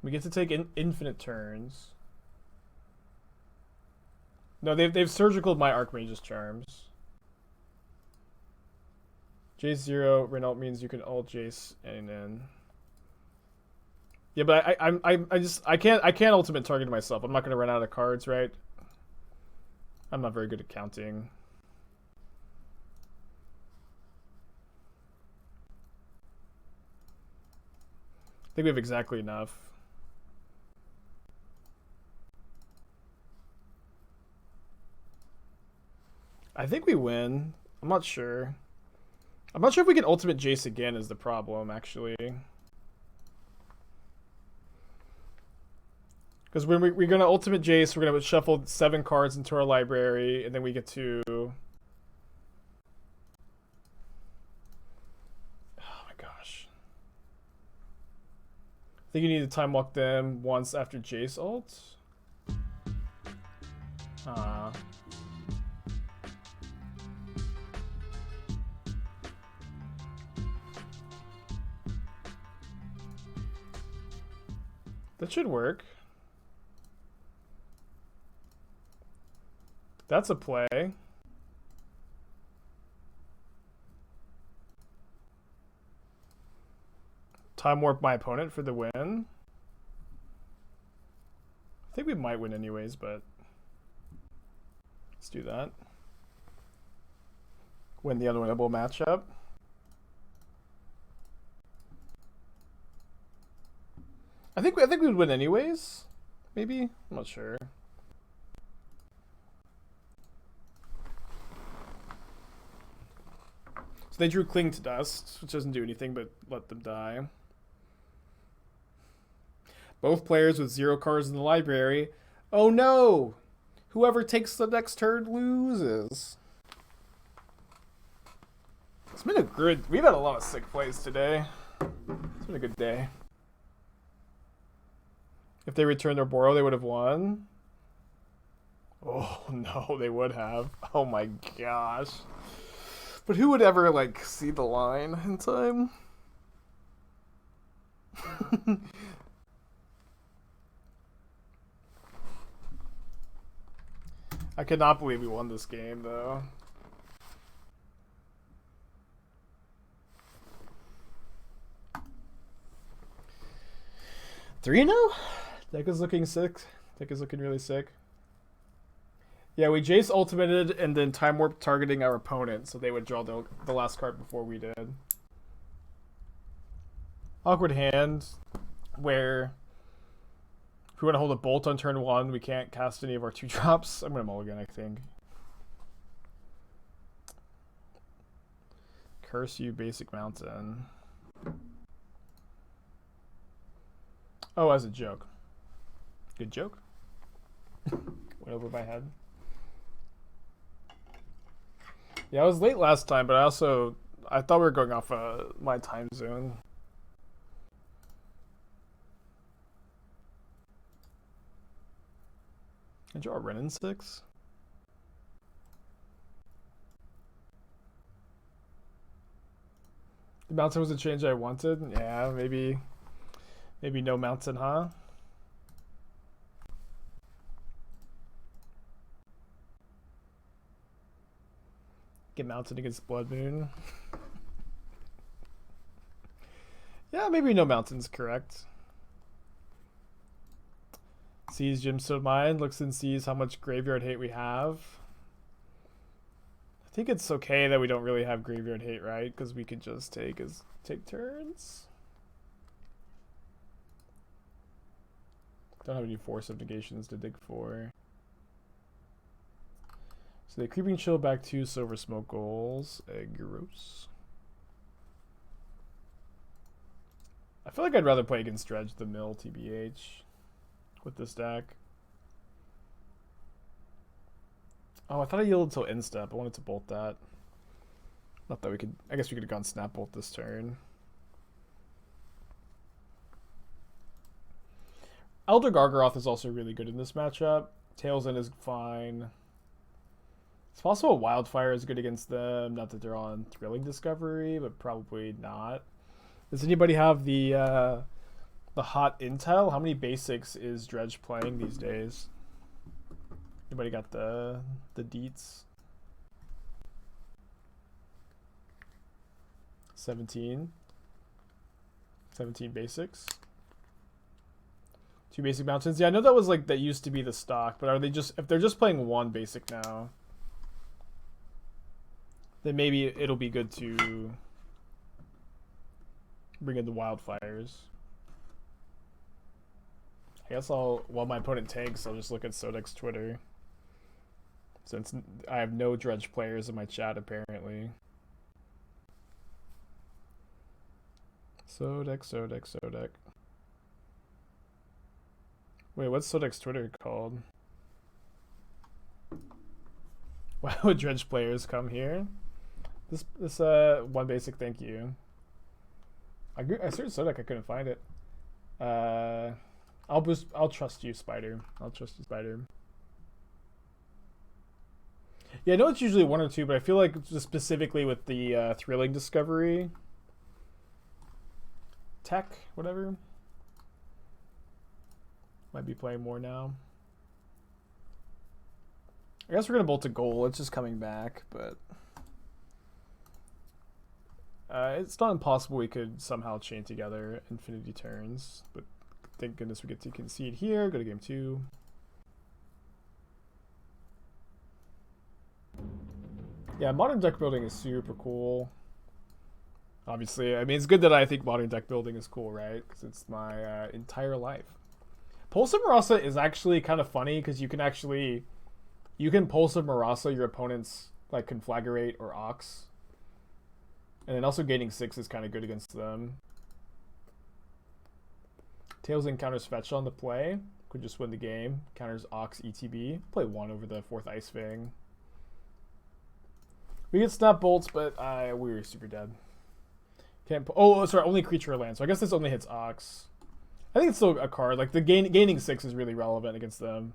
We get to take infinite turns. No, they've surgicaled my Archmage's Charms. Jace 0 Renault means you can ult Jace and then. Yeah, but I can't ultimate target myself. I'm not gonna run out of cards, right? I'm not very good at counting. I think we have exactly enough. I think we win. I'm not sure. I'm not sure if we can ultimate Jace again is the problem, actually. Because when we're going to ultimate Jace, we're going to shuffle 7 cards into our library, and then we get to... Oh my gosh. I think you need to time walk them once after Jace ult. That should work. That's a play. Time warp my opponent for the win. I think we might win anyways, but let's do that. Win the unwinnable matchup. I think we'd win anyways. Maybe? I'm not sure. So they drew Cling to Dust, which doesn't do anything but let them die. Both players with 0 cards in the library. Oh no! Whoever takes the next turn loses. It's been a good... We've had a lot of sick plays today. It's been a good day. If they returned their Boro, they would have won. Oh no, they would have. Oh my gosh. But who would ever, like, see the line in time? I cannot believe we won this game, though. Three now? Deck is looking sick. Deck is looking really sick. Yeah, we Jace ultimated and then time warp targeting our opponent, so they would draw the last card before we did. Awkward hand where if we want to hold a bolt on turn 1, we can't cast any of our 2-drops. I'm going to mulligan, I think. Curse you, basic mountain. Oh, as a joke. Good joke. Went over my head. Yeah, I was late last time, but I thought we were going off my time zone. I draw a Wrenn and Six. The mountain was a change I wanted. Yeah, maybe no mountain, huh? Get mountain against Blood Moon. Yeah, maybe no mountain's correct. Sees Gemstone Mine, looks and sees how much graveyard hate we have. I think it's okay that we don't really have graveyard hate, right? Because we could just take turns. Don't have any force of negations to dig for. So they Creeping Chill back 2 Silver Smoke Goals. Gross. I feel like I'd rather play against Dredge the Mill, TBH, with this deck. Oh, I thought I yielded till instep. I wanted to bolt that. Not that we could... I guess we could have gone Snap Bolt this turn. Elder Gargaroth is also really good in this matchup. Tails in is fine. It's possible Wildfire is good against them. Not that they're on Thrilling Discovery, but probably not. Does anybody have the hot intel? How many basics is Dredge playing these days? Anybody got the deets? 17 basics. 2 basic mountains. Yeah, I know that was like that used to be the stock, but are they just, if they're just playing 1 basic now, then maybe it'll be good to bring in the Wildfires. I guess while my opponent tanks, I'll just look at Sodek's Twitter, since I have no Dredge players in my chat apparently. Sodek. Wait, what's Sodek's Twitter called? Why would Dredge players come here? This 1 basic, thank you. I searched Sodek, I couldn't find it. I'll trust you, Spider. I'll trust you, Spider. Yeah, I know it's usually 1 or 2, but I feel like just specifically with the Thrilling Discovery tech, whatever, might be playing more now. I guess we're gonna bolt a goal. It's just coming back, but It's not impossible we could somehow chain together Infinity Turns, but thank goodness we get to concede here. Go to game 2. Yeah, modern deck building is super cool. Obviously, I mean, it's good that I think modern deck building is cool, right? Because it's my entire life. Pulse of Murasa is actually kind of funny because you can Pulse of Murasa your opponent's like Conflagrate or Ox. And then also gaining 6 is kind of good against them. Tails encounters Fetch on the play. Could just win the game. Counters Ox ETB. Play 1 over the 4th Ice-Fang. We get Snap Bolts, but we were super dead. Can't. Oh, sorry, only creature or land. So I guess this only hits Ox. I think it's still a card. Like the gaining 6 is really relevant against them.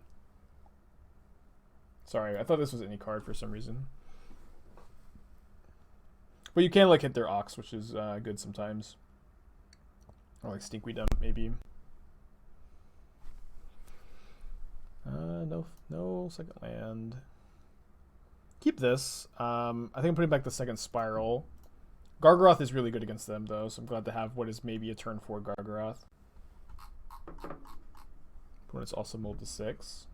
Sorry, I thought this was any card for some reason. But you can like hit their Ox, which is good sometimes. Or like Stinkweed Dump maybe. No second land. Keep this. I think I'm putting back the second Spiral. Gargaroth is really good against them, though, so I'm glad to have what is maybe a turn 4 Gargaroth. When it's also mulled to 6.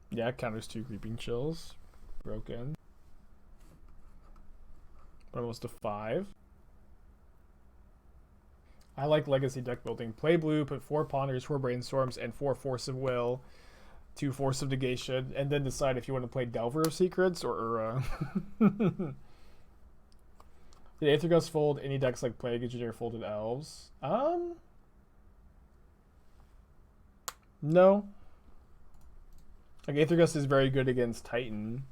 Yeah, counters 2 Creeping Chills. Broken. But almost to 5. I like Legacy deck building. Play blue, put 4 Ponders, 4 Brainstorms, and 4 Force of Will. 2 Force of Negation, and then decide if you want to play Delver of Secrets or Ura. Did Aether Gust fold any decks like Plague Engineer folded Elves? No. Like Aether Gust is very good against Titan,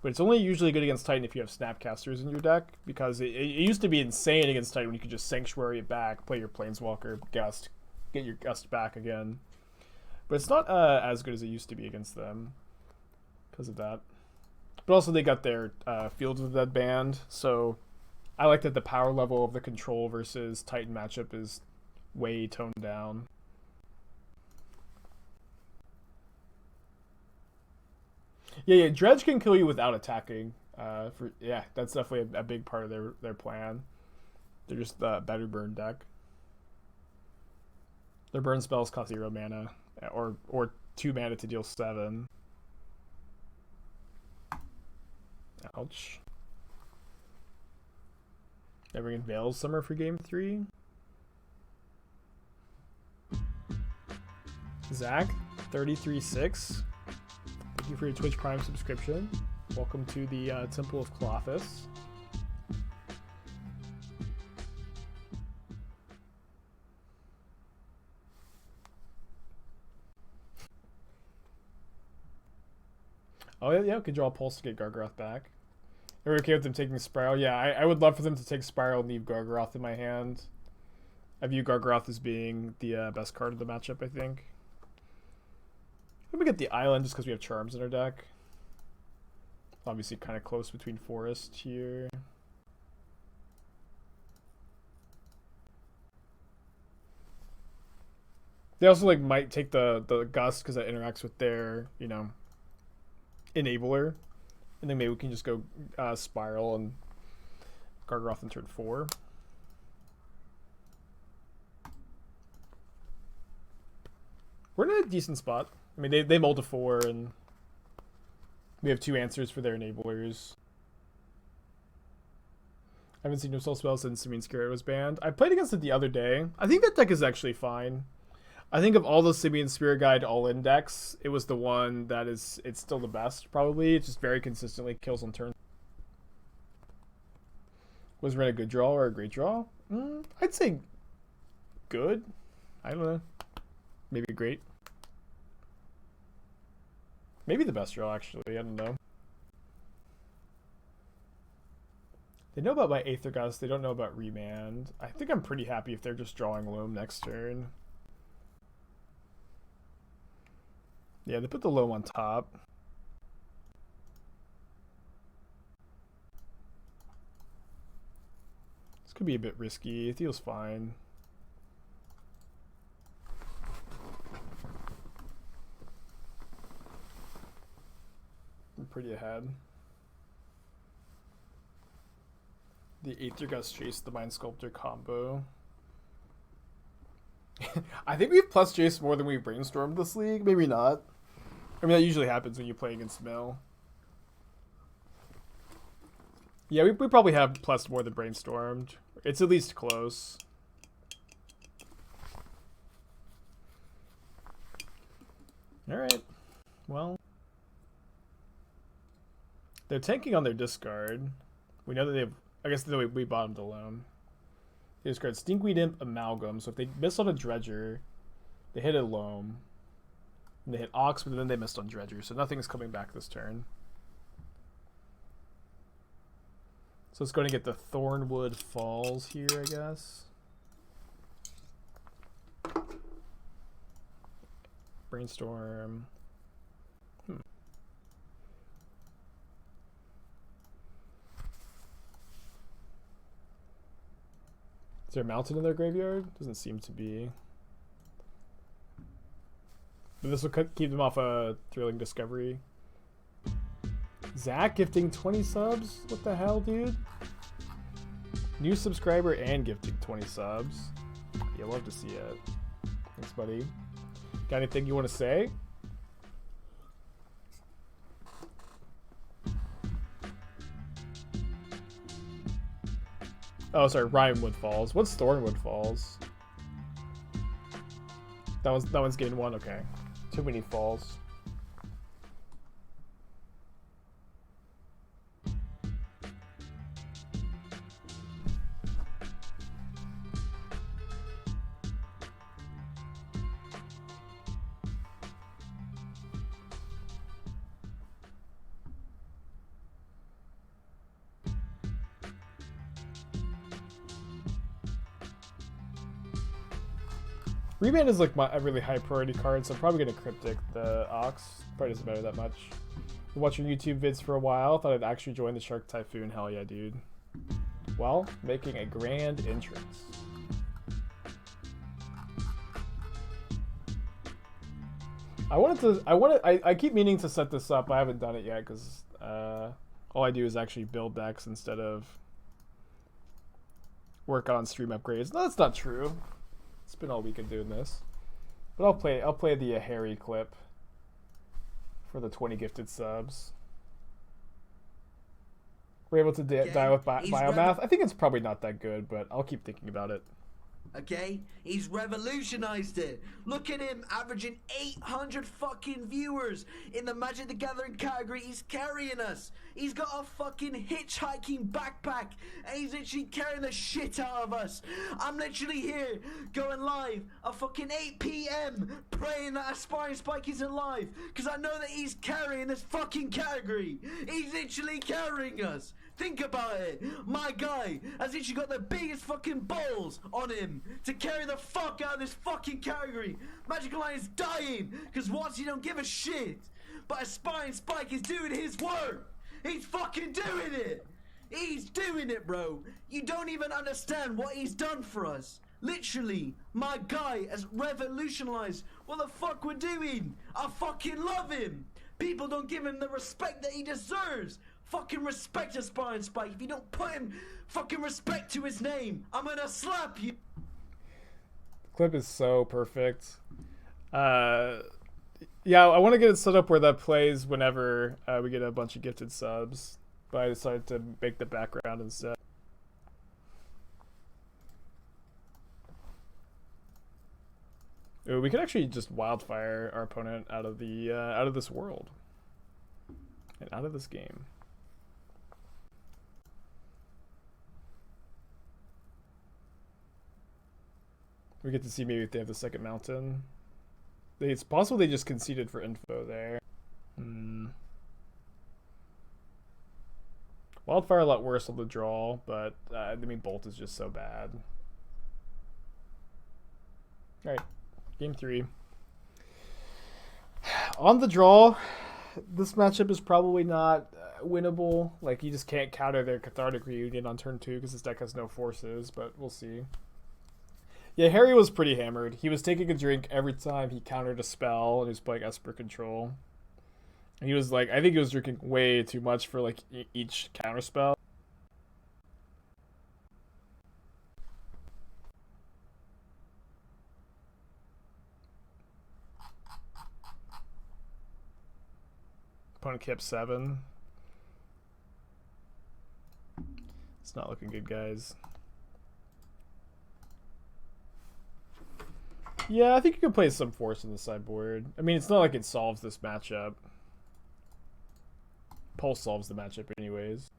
but it's only usually good against Titan if you have Snapcasters in your deck, because it used to be insane against Titan when you could just Sanctuary it back, play your Planeswalker, Gust, get your Gust back again. But it's not as good as it used to be against them because of that. But also they got their Fields of the Dead banned, so I like that the power level of the Control versus Titan matchup is way toned down. Yeah, Dredge can kill you without attacking. That's definitely a big part of their plan. They're just the better burn deck. Their burn spells cost 0 mana. Or 2 mana to deal 7. Ouch. Never again Veil's Summer for game 3. Zach, 33.6. Thank you for your Twitch Prime subscription. Welcome to the Temple of Clothis. Oh, yeah, could draw a Pulse to get Gargaroth back. Are okay with them taking Spiral? Yeah, I would love for them to take Spiral and leave Gargaroth in my hand. I view Gargaroth as being the best card of the matchup, I think. Maybe we get the Island just because we have Charms in our deck. Obviously kind of close between Forest here. They also like might take the Gust because that interacts with their, Enabler. And then maybe we can just go Spiral and Gargaroth in turn 4. We're in a decent spot. I mean, they mull to 4, and we have 2 answers for their Enablers. I haven't seen No Soul Spell since Simian Spirit was banned. I played against it the other day. I think that deck is actually fine. I think of all the Simian Spirit Guide all-in decks, it was the one that it's still the best, probably. It just very consistently kills on turn. Was Wrenn a good draw or a great draw? I'd say good. I don't know. Maybe great. Maybe the best draw, actually. I don't know. They know about my Aether Gust. They don't know about Remand. I think I'm pretty happy if they're just drawing Loam next turn. Yeah, they put the Loam on top. This could be a bit risky. It feels fine. I'm pretty ahead. The Aether Gust Jace, the Mind Sculptor combo. I think we've plus Jace more than we've brainstormed this league. Maybe not. I mean, that usually happens when you play against Mill. Yeah, we probably have plus more than brainstormed. It's at least close. Alright. Well. They're tanking on their discard. We know that they have... I guess we bottomed alone. They discard Stinkweed Imp, Amalgam. So if they miss on a Dredger, they hit a Loam. And they hit Ox, but then they missed on Dredger. So nothing's coming back this turn. So it's going to get the Thornwood Falls here, I guess. Brainstorm. Is there a mountain in their graveyard? Doesn't seem to be. But this will keep them off a Thrilling Discovery. Zach gifting 20 subs? What the hell, dude? New subscriber and gifting 20 subs. You'll love to see it. Thanks, buddy. Got anything you want to say? Oh, sorry, Rimewood Falls. What's Thornwood Falls? That one's gain 1, okay. Too many falls. Remand is like a really high priority card, so I'm probably gonna Cryptic the Ox. Probably doesn't matter that much. Been watching YouTube vids for a while. Thought I'd actually join the Shark Typhoon. Hell yeah, dude. Well, making a grand entrance. I keep meaning to set this up. I haven't done it yet because all I do is actually build decks instead of work on stream upgrades. No, that's not true. It's been all weekend doing this, but I'll play the Harry clip for the 20 gifted subs. We're able to die with biomath. I think it's probably not that good, but I'll keep thinking about it. Okay, he's revolutionized it. Look at him averaging 800 fucking viewers in the Magic the Gathering category. He's carrying us. He's got a fucking hitchhiking backpack and he's literally carrying the shit out of us. I'm literally here going live at fucking 8 p.m. praying that Aspiring Spike isn't live because I know that he's carrying this fucking category. He's literally carrying us. Think about it. My guy has literally got the biggest fucking balls on him to carry the fuck out of this fucking category. Magic Line is dying because once you don't give a shit. But Aspiring Spike is doing his work. He's fucking doing it. He's doing it, bro. You don't even understand what he's done for us. Literally, my guy has revolutionized what the fuck we're doing. I fucking love him. People don't give him the respect that he deserves. Fucking respect Aspiring Spike. If you don't put him fucking respect to his name, I'm gonna slap you. The clip is so perfect. Yeah, I want to get it set up where that plays whenever we get a bunch of gifted subs, but I decided to make the background instead. Ooh, we could actually just wildfire our opponent out of the out of this world and out of this game. We get to see maybe if they have the second mountain. It's possible they just conceded for info there. Wildfire a lot worse on the draw, but I mean Bolt is just so bad. Alright, game 3. On the draw, this matchup is probably not winnable. Like, you just can't counter their Cathartic Reunion on turn 2 because this deck has no forces, but we'll see. Yeah, Harry was pretty hammered. He was taking a drink every time he countered a spell, and he was playing Esper Control. And he was like, I think he was drinking way too much for like each counter spell. Opponent kept 7. It's not looking good, guys. Yeah, I think you can play some Force in the sideboard. I mean, it's not like it solves this matchup. Pulse solves the matchup anyways.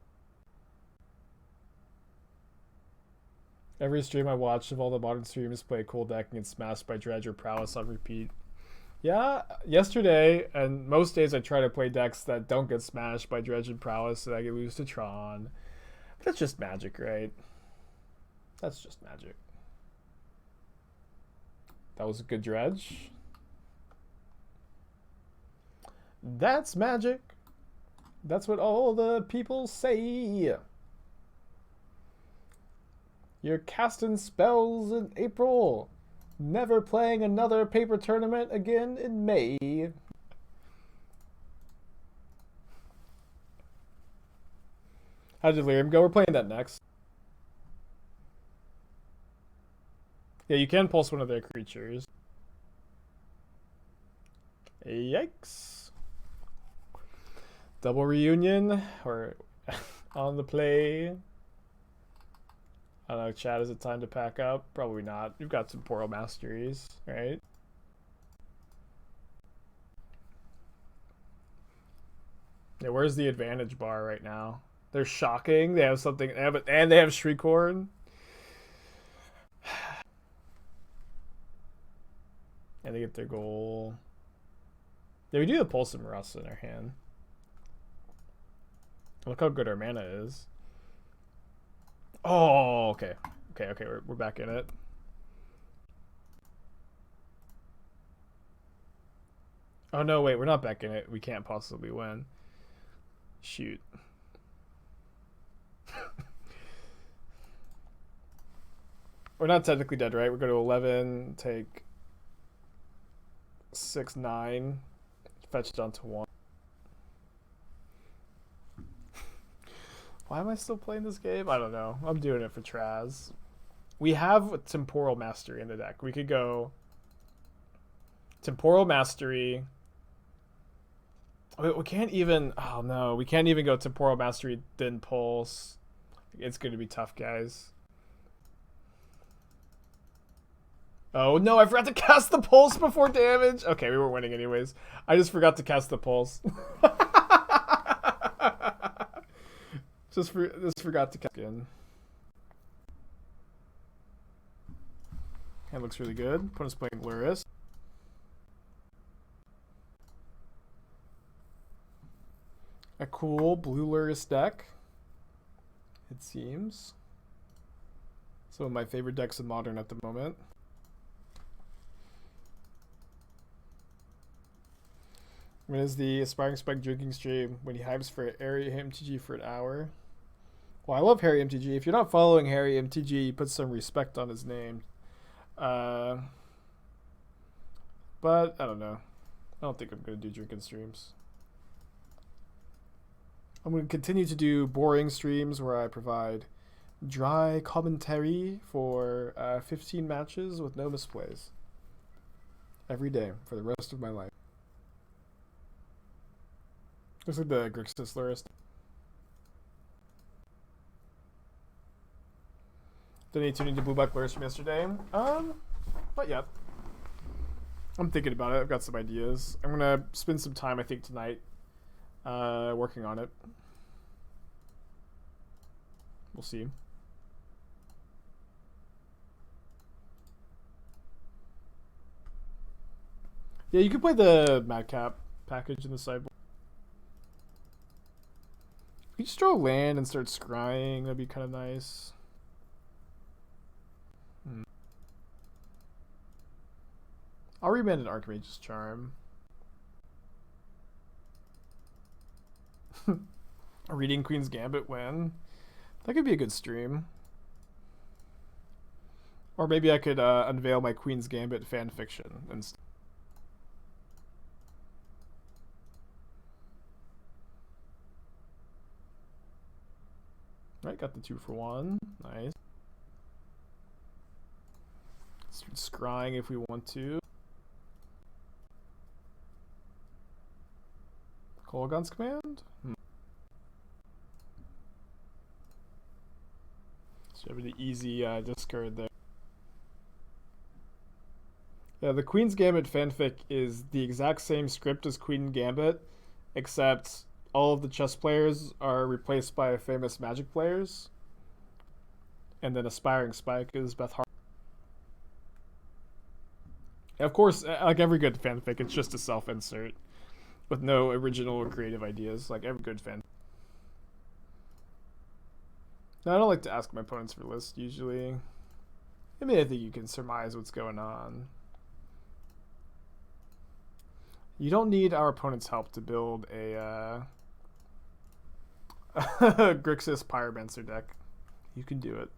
Every stream I watched of all the modern streamers play a cool deck and get smashed by Dredge or Prowess on repeat. Yeah, yesterday and most days I try to play decks that don't get smashed by Dredge and Prowess so I can lose to Tron. But that's just Magic, right? That's just Magic. That was a good Dredge. That's Magic. That's what all the people say. You're casting spells in April. Never playing another paper tournament again in May. How did Delirium go? We're playing that next. Yeah, you can pulse one of their creatures. Yikes. Double reunion or on the play. I don't know, chat, is it time to pack up? Probably not. You've got some Temporal Masteries, right? Yeah, where's the advantage bar right now? They're shocking. They have something, and they have Shriekhorn. And they get their goal. Yeah, we do the Pulse of Murasa in our hand. Look how good our mana is. Oh, okay. Okay, we're back in it. Oh, no, wait, we're not back in it. We can't possibly win. Shoot. We're not technically dead, right? We're going to 11, take 6, 9, fetch down to 1. Why am I still playing this game? I don't know. I'm doing it for Traz. We have Temporal Mastery in the deck. We could go Temporal Mastery. We can't even... Oh, no. We can't even go Temporal Mastery, then Pulse. It's going to be tough, guys. Oh, no. I forgot to cast the Pulse before damage. Okay, we were winning anyways. I just forgot to cast the Pulse. Just forgot to cast in. Hand looks really good. Opponent's playing Luris. A cool blue Luris deck, it seems. Some of my favorite decks in Modern at the moment. When is the Aspiring Spike drinking stream? When he hypes for Harry MTG for an hour. Well, I love Harry MTG. If you're not following Harry MTG, put some respect on his name. But I don't know. I don't think I'm going to do drinking streams. I'm going to continue to do boring streams where I provide dry commentary for 15 matches with no misplays. Every day for the rest of my life. Looks like the Grixis Luris. Did any tuning to Blueback Luris from yesterday? Not yet. I'm thinking about it. I've got some ideas. I'm gonna spend some time, I think, tonight working on it. We'll see. Yeah, you could play the Madcap package in the sideboard. You just draw land and start scrying. That'd be kind of nice. I'll remand an Archmage's Charm. Reading Queen's Gambit win. That could be a good stream. Or maybe I could unveil my Queen's Gambit fan fiction instead. Right, got the 2-for-1. Nice. Start scrying if we want to. Kolaghan's Command? So have the easy discard there. Yeah, the Queen's Gambit fanfic is the exact same script as Queen Gambit, except all of the chess players are replaced by famous Magic players. And then Aspiring Spike is Beth Hart. Of course, like every good fanfic, it's just a self-insert with no original or creative ideas, like every good fan. Now, I don't like to ask my opponents for lists, usually. I mean, I think you can surmise what's going on. You don't need our opponent's help to build a Grixis Pyromancer deck. You can do it.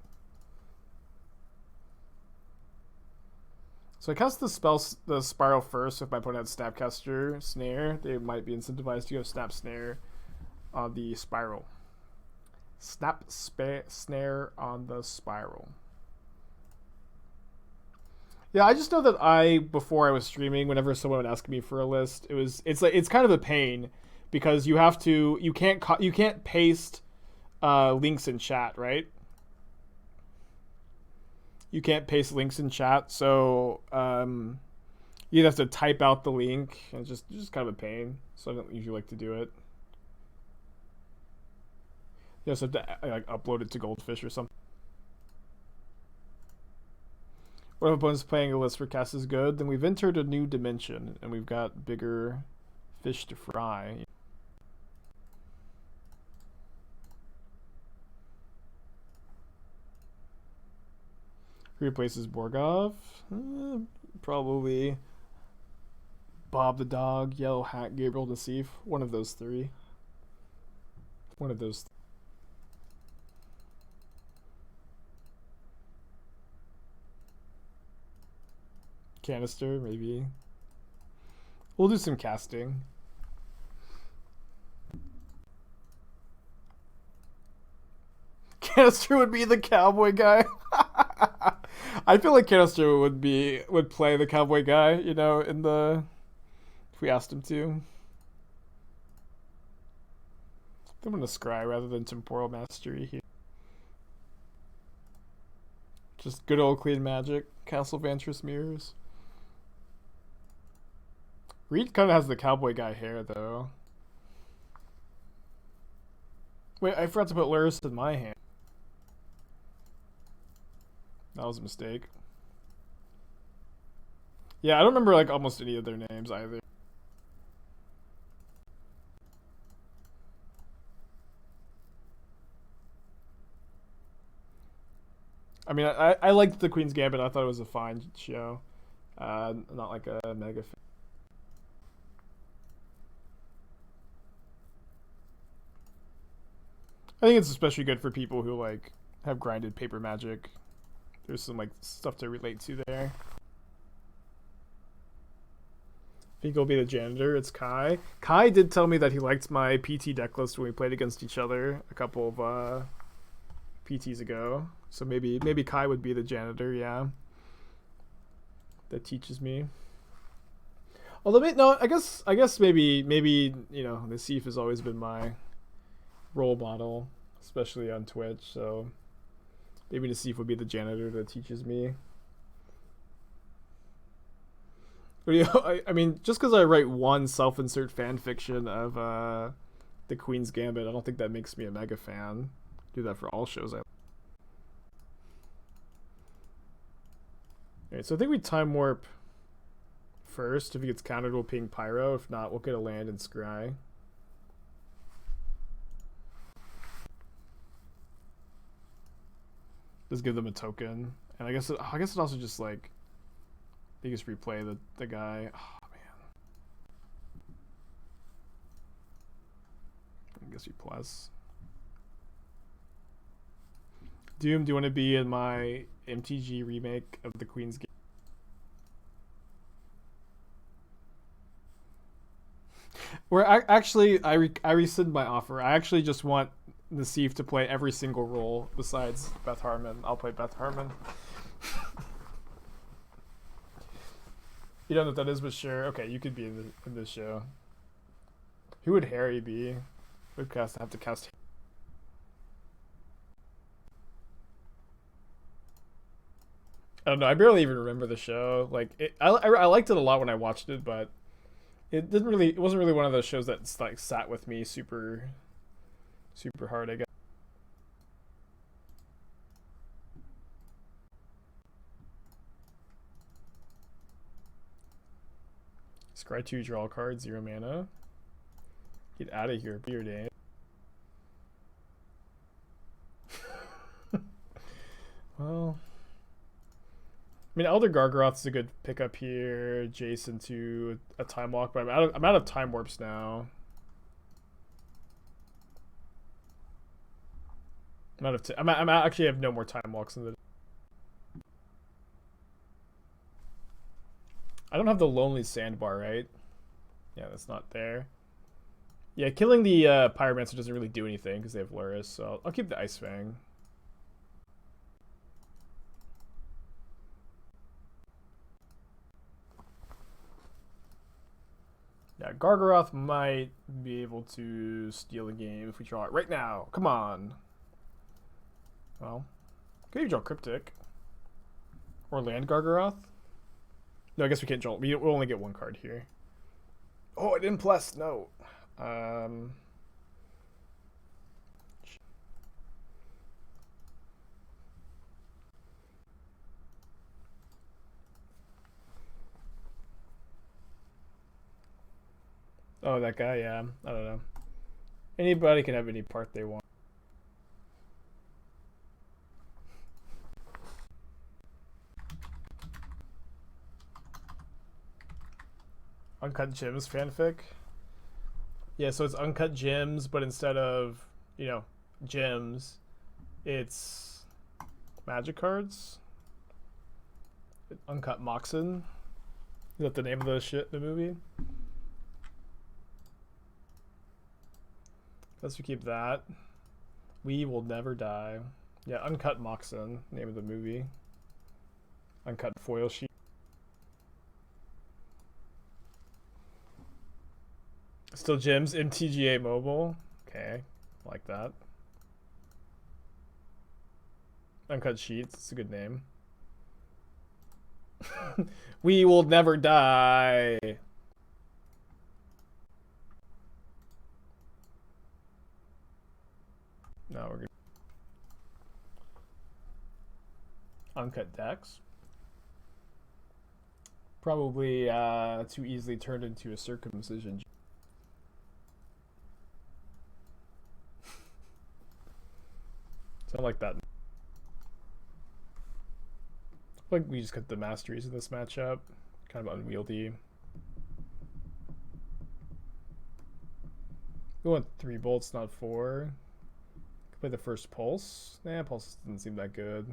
So I cast the Spiral first. If my opponent has Snapcaster Snare, they might be incentivized to go Snap Snare on the Spiral. Snare on the Spiral. Yeah, I just know that before I was streaming, whenever someone would ask me for a list, it's kind of a pain because you can't paste links in chat, right? You can't paste links in chat, so you'd have to type out the link, and it's just kind of a pain. So I don't usually like to do it. You also have to like upload it to Goldfish or something. What if opponent's playing a list where cast is good? Then we've entered a new dimension, and we've got bigger fish to fry. Who replaces Borgov? Probably Bob the Dog, Yellow Hat, Gabriel Deceive. One of those three. One of those. Canister, maybe. We'll do some casting. Canister would be the cowboy guy. I feel like Canister would play the cowboy guy, you know, if we asked him to. I'm gonna scry rather than Temporal Mastery here. Just good old clean magic. Castle Vantress mirrors. Reed kind of has the cowboy guy hair, though. Wait, I forgot to put Luris in my hand. That was a mistake. Yeah, I don't remember like almost any of their names either. I mean, I liked the Queen's Gambit. I thought it was a fine show. Not like a mega fan. I think it's especially good for people who like have grinded paper magic. There's some like stuff to relate to there. I think he'll be the janitor. It's Kai. Kai did tell me that he liked my PT deck list when we played against each other a couple of PTs ago. So maybe Kai would be the janitor, yeah. That teaches me. Although no, I guess maybe you know, the Thief has always been my role model, especially on Twitch, so maybe the Thief would be the janitor that teaches me. But, you know, I mean, just because I write one self-insert fan fiction of the Queen's Gambit, I don't think that makes me a mega fan. Do that for all shows. Alright, so I think we time warp first. If he gets countered, we'll ping Pyro. If not, we'll get a land and scry. Just give them a token, and I guess it also just like they just replay the guy. Oh man, I guess we plus. Doom, do you want to be in my MTG remake of the Queen's Gambit? Where I rescind my offer. I actually just want the Thief to play every single role besides Beth Harmon. I'll play Beth Harmon. You don't know what that is, but sure. Okay, you could be in this show. Who would Harry be? Would have to cast. I don't know. I barely even remember the show. Like, I liked it a lot when I watched it, but it didn't really. It wasn't really one of those shows that's like sat with me super hard. I guess. Scry 2, draw a card, 0 mana. Get out of here, beer day. Well, I mean, Elder Gargaroth is a good pickup here. Jace into a time walk, but I'm out of time warps now. I'm actually have no more time walks in the. I don't have the Lonely Sandbar, right? Yeah, that's not there. Yeah, killing the Pyromancer doesn't really do anything because they have Luris, so I'll keep the Ice-Fang. Yeah, Gargaroth might be able to steal the game if we draw it right now. Come on. Well, could you draw Cryptic? Or land Gargaroth? No, I guess we can't draw. We'll only get one card here. Oh, I didn't plus. No. Oh, that guy, yeah. I don't know. Anybody can have any part they want. Uncut Gems fanfic? Yeah, so it's Uncut Gems, but instead of, gems, it's magic cards. Uncut Moxen. Is that the name of the movie? Let's keep that. We Will Never Die. Yeah, Uncut Moxen, name of the movie. Uncut Foil Sheet. Still gems, MTGA Mobile. Okay, like that. Uncut Sheets, it's a good name. We Will Never Die. No, we're good. Uncut Decks. Probably too easily turned into a circumcision. Something like that. Like we just got the masteries in this matchup. Kind of unwieldy. We want 3 bolts, not 4. Could play the first Pulse. Nah, Pulse doesn't seem that good.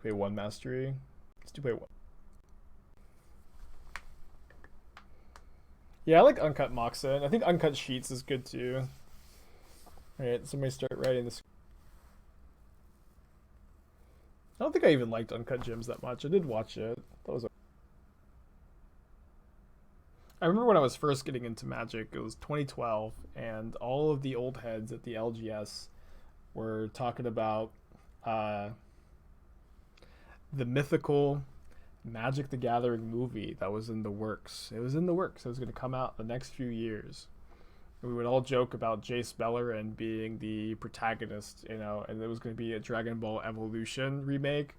Play 1 mastery. Let's do play 1. Yeah, I like Uncut Moxen. I think Uncut Sheets is good too. Alright, somebody start writing this. I don't think I even liked Uncut Gems that much. I did watch it. That was. I remember when I was first getting into Magic, it was 2012, and all of the old heads at the LGS were talking about the mythical Magic the Gathering movie that was in the works. It was in the works. It was going to come out the next few years. We would all joke about Jace Beleren being the protagonist, and it was going to be a Dragon Ball Evolution remake,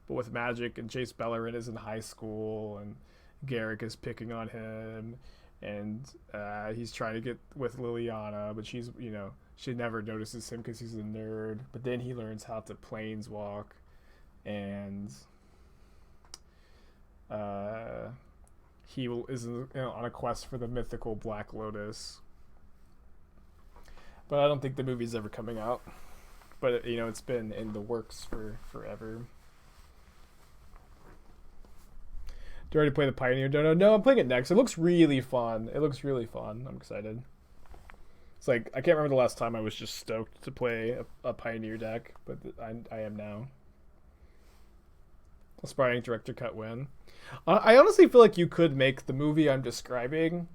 but with Magic, and Jace Beleren is in high school, and Garrick is picking on him, and he's trying to get with Liliana, but she's, she never notices him because he's a nerd, but then he learns how to planeswalk, and he is on a quest for the mythical Black Lotus. But I don't think the movie's ever coming out. But, it's been in the works for forever. Do you already play the Pioneer Dono? No, I'm playing it next. It looks really fun. I'm excited. It's like, I can't remember the last time I was just stoked to play a Pioneer deck, but I am now. Aspiring Director Cut win. I honestly feel like you could make the movie I'm describing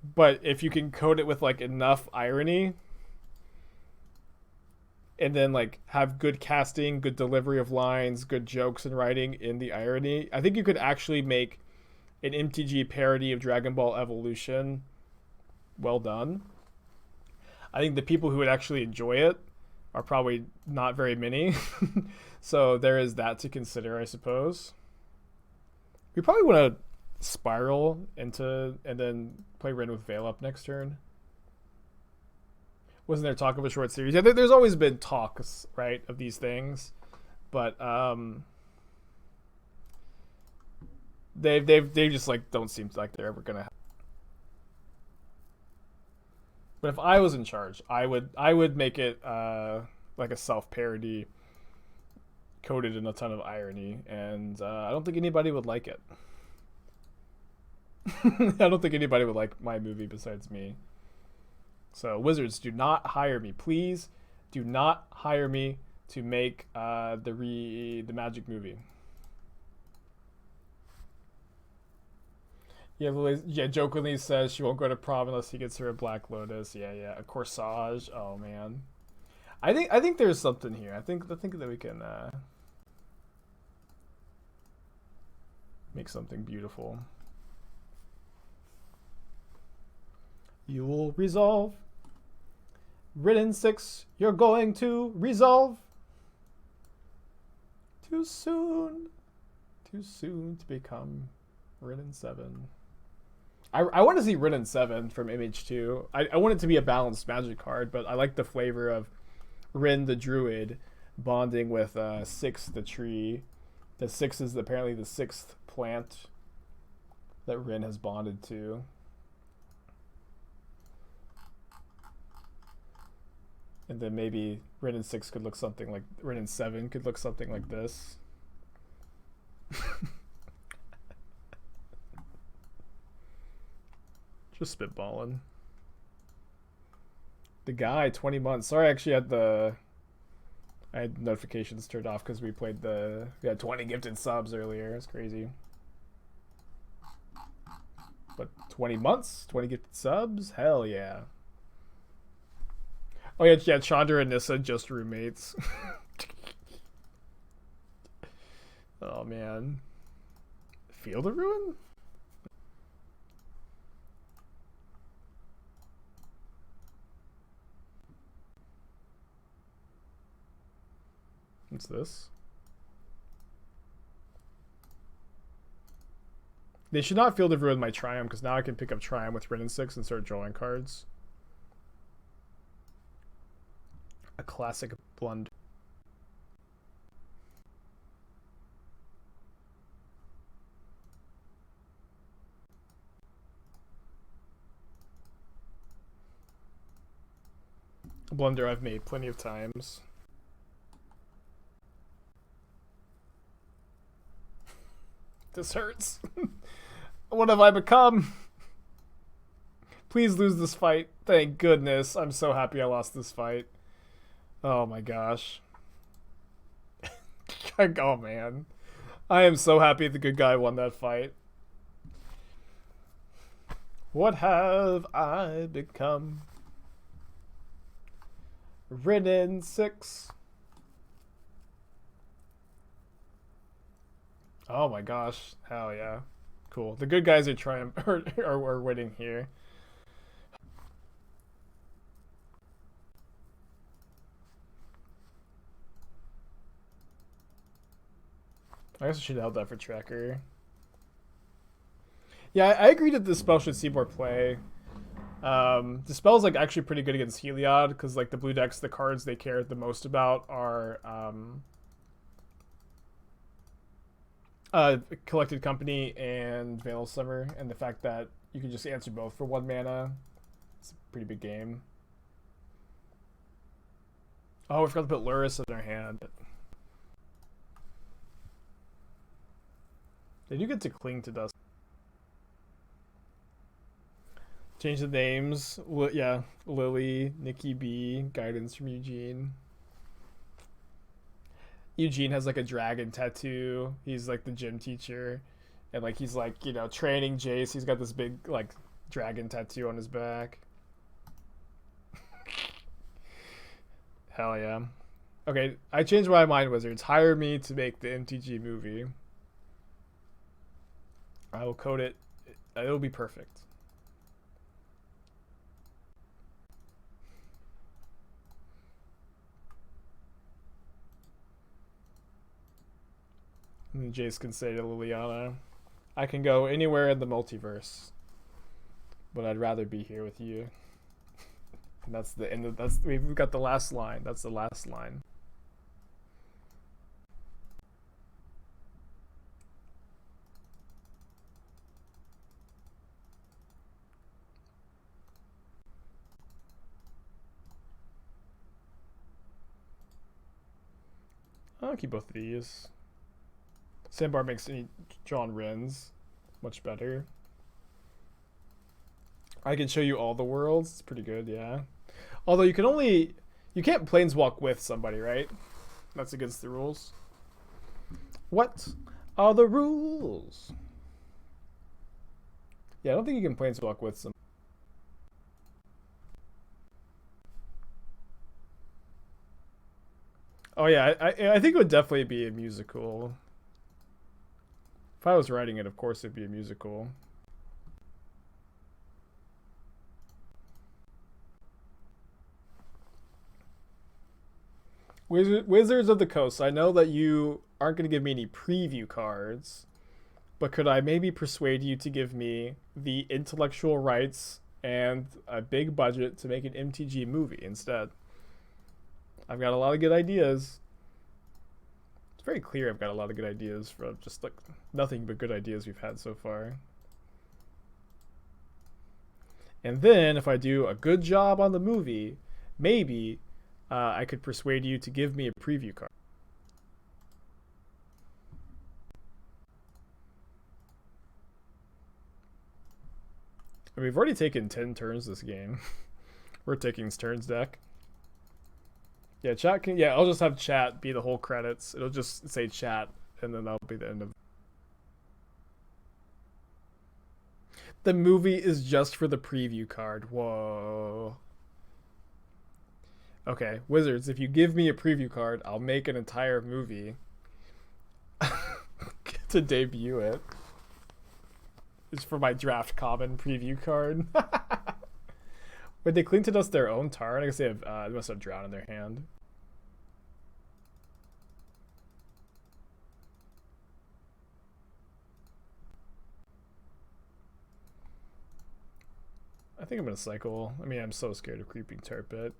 But if you can code it with like enough irony, and then like have good casting, good delivery of lines, good jokes and writing in the irony, I think you could actually make an MTG parody of Dragon Ball Evolution well done. I think the people who would actually enjoy it are probably not very many. So there is that to consider, I suppose. We probably want to spiral into and then play Wrenn with Veil up next turn. Wasn't there talk of a short series? Yeah, there's always been talks, right, of these things, but they just like don't seem like they're ever gonna. But if I was in charge, I would make it like a self parody, coated in a ton of irony, and I don't think anybody would like it. I don't think anybody would like my movie besides me. So Wizards, do not hire me, please. Do not hire me to make the Magic movie. Yeah, jokingly says she won't go to prom unless he gets her a Black Lotus. Yeah, a corsage. Oh man, I think there's something here. I think that we can make something beautiful. You will resolve. Wrenn and Six, you're going to resolve. Too soon to become Wrenn and 7. I want to see Wrenn and 7 from MH2. I want it to be a balanced Magic card, but I like the flavor of Wrenn the Druid bonding with Six the tree. The 6 is apparently the 6th plant that Wrenn has bonded to. And then maybe Wrenn and 6 could look something like Wrenn and 7 could look something like this. Just spitballing. The guy, 20 months. Sorry, I actually I had notifications turned off because we had 20 gifted subs earlier. It's crazy. But 20 months? 20 gifted subs? Hell yeah. Oh yeah, Chandra and Nissa just roommates. Oh man. Field of Ruin? What's this? They should not Field of Ruin my Triumph, because now I can pick up Triumph with Wrenn and 6 and start drawing cards. A classic blunder. A blunder I've made plenty of times. This hurts. What have I become? Please lose this fight. Thank goodness. I'm so happy I lost this fight. Oh my gosh. Oh man. I am so happy the good guy won that fight. What have I become? Wrenn and 6. Oh my gosh. Hell yeah. Cool. The good guys are trying are winning here. I guess I should have held that for Tracker. Yeah, I agree that this spell should see more play. The spell's like actually pretty good against Heliod, because like the blue decks, the cards they care the most about are Collected Company and Veil of Summer, and the fact that you can just answer both for 1 mana. It's a pretty big game. Oh, we forgot to put Luris in our hand. They do get to cling to dust. Change the names. Yeah, Lily, Nikki B, guidance from Eugene. Eugene has like a dragon tattoo. He's like the gym teacher. And like he's like, you know, training Jace. He's got this big like Dragon tattoo on his back. Hell yeah. Okay, I changed my mind, Wizards. Hire me to make the MTG movie. I will code it. It'll be perfect. And Jace can say to Liliana, I can go anywhere in the multiverse, but I'd rather be here with you. And that's the end of we've got the last line. That's the last line. I'll keep both of these. Sandbar makes any drawn Wrens much better. I can show you all the worlds. It's pretty good, yeah. Although you can't planeswalk with somebody, right? That's against the rules. What are the rules? Yeah, I don't think you can planeswalk with some. Oh yeah, I think it would definitely be a musical. If I was writing it, of course it'd be a musical. Wizards of the Coast, I know that you aren't going to give me any preview cards, but could I maybe persuade you to give me the intellectual rights and a big budget to make an MTG movie instead? I've got a lot of good ideas. It's very clear I've got a lot of good ideas from just like nothing but good ideas we've had so far. And then if I do a good job on the movie, maybe I could persuade you to give me a preview card. And we've already taken 10 turns this game. We're taking turns deck. Yeah, chat can. Yeah, I'll just have chat be the whole credits. It'll just say chat, and then that'll be the end of. The movie is just for the preview card. Whoa. Okay, Wizards, if you give me a preview card, I'll make an entire movie to debut it. It's for my draft common preview card. Wait, they cleaned to us their own Tarn? I guess they must have Drown in their hand. I think I'm gonna cycle. I mean, I'm so scared of Creeping Turpit.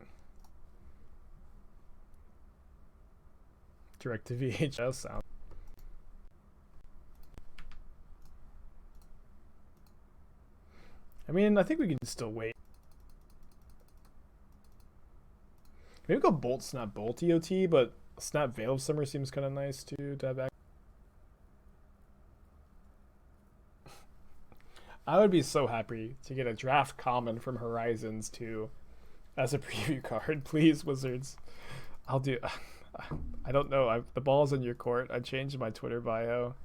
Direct to VHS sound. I mean, I think we can still wait. Maybe go Bolt Snap Bolt EOT, but Snap Veil of Summer seems kind of nice too to have back. I would be so happy to get a draft common from Horizons 2 as a preview card. Please, Wizards. I'll do. I don't know. The ball's in your court. I changed my Twitter bio.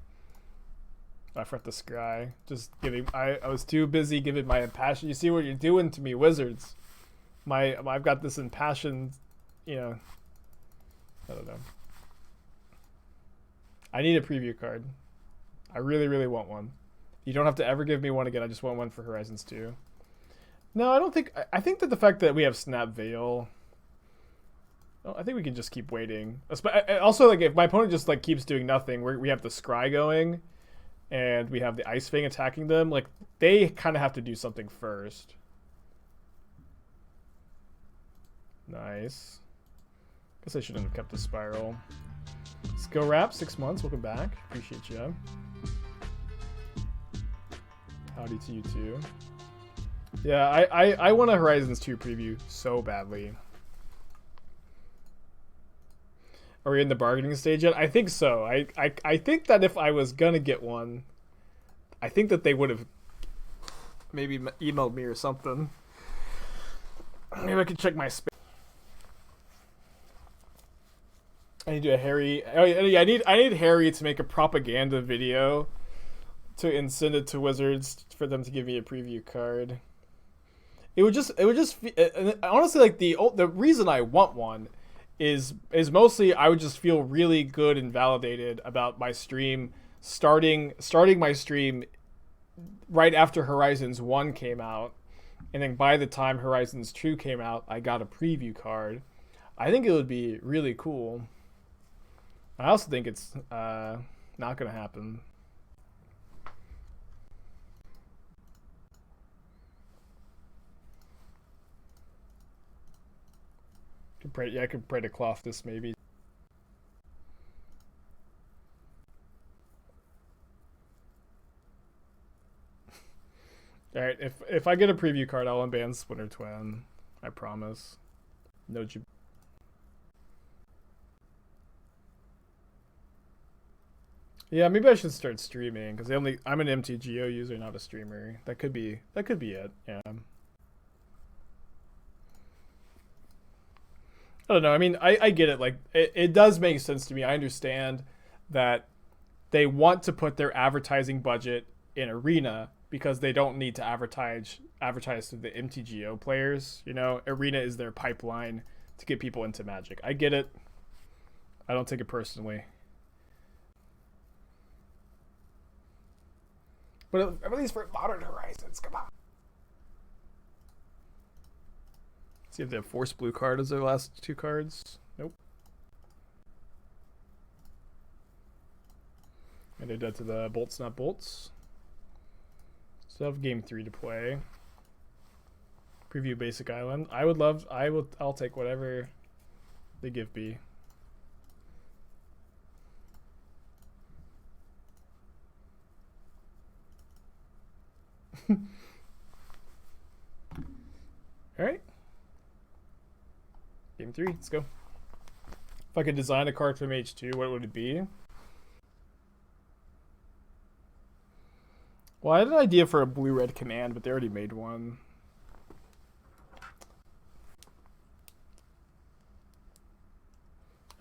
I forgot the scry. Just giving. I was too busy giving my impassion. You see what you're doing to me, Wizards. I've got this impassioned. You know. I don't know. I need a preview card. I really, really want one. You don't have to ever give me one again. I just want one for Horizons 2. No, I don't think. I think that the fact that we have Snap Veil. Oh, I think we can just keep waiting. Also, like if my opponent just like keeps doing nothing, we have the Scry going, and we have the Ice-Fang attacking them. Like they kind of have to do something first. Nice. Guess I shouldn't have kept the Spiral. Skill Wrap, 6 months. Welcome back. Appreciate you. Howdy to you too. Yeah, I want a Horizons 2 preview so badly. Are we in the bargaining stage yet? I think so. I think that if I was gonna get one, I think that they would have maybe emailed me or something. Maybe I could check my spam. I need to do a Harry. Oh yeah, I need Harry to make a propaganda video and send it to Wizards for them to give me a preview card. It would just honestly, like, the reason I want one is mostly I would just feel really good and validated about my stream starting my stream right after Horizons 1 came out, and then by the time Horizons 2 came out, I got a preview card. I think it would be really cool. I also think it's not gonna happen. I could pray to cloth this maybe. Alright, if I get a preview card, I'll unban Splinter Twin. I promise. No jib. Yeah, maybe I should start streaming, because I'm an MTGO user, not a streamer. That could be it, yeah. I don't know. I mean, I get it. Like, it does make sense to me. I understand that they want to put their advertising budget in Arena because they don't need to advertise to the MTGO players. You know, Arena is their pipeline to get people into Magic. I get it. I don't take it personally. But at least for Modern Horizons, come on. See if they have Force Blue card as their last 2 cards. Nope. And they did to the Bolts Not Bolts. Still have game 3 to play. Preview Basic Island. I'll take whatever they give me. Alright. Game 3, let's go. If I could design a card from H2, what would it be? Well, I had an idea for a blue-red command, but they already made one.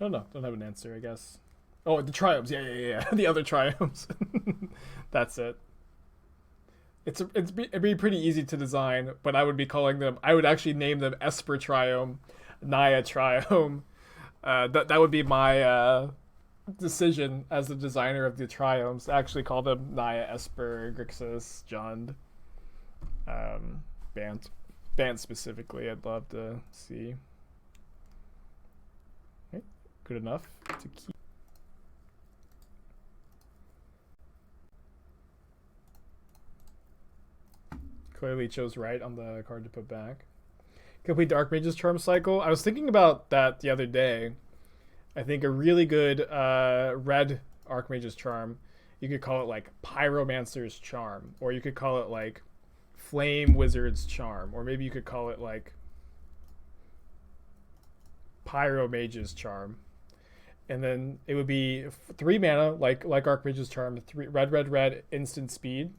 I don't know. Don't have an answer, I guess. Oh, the Triomes. Yeah. The other Triomes. That's it. It'd be pretty easy to design, but I would actually name them Esper Triome, Naya Triome. That would be my decision as the designer of the Triomes. I actually call them Naya, Esper, Grixis, Jund. Bant specifically, I'd love to see. Okay, good enough to keep. Clearly chose right on the card to put back. Complete the Archmage's Charm cycle. I was thinking about that the other day. I think a really good red Archmage's Charm, you could call it like Pyromancer's Charm, or you could call it like Flame Wizard's Charm, or maybe you could call it like Pyromage's Charm. And then it would be 3 mana, like Archmage's Charm, 3 red, instant speed.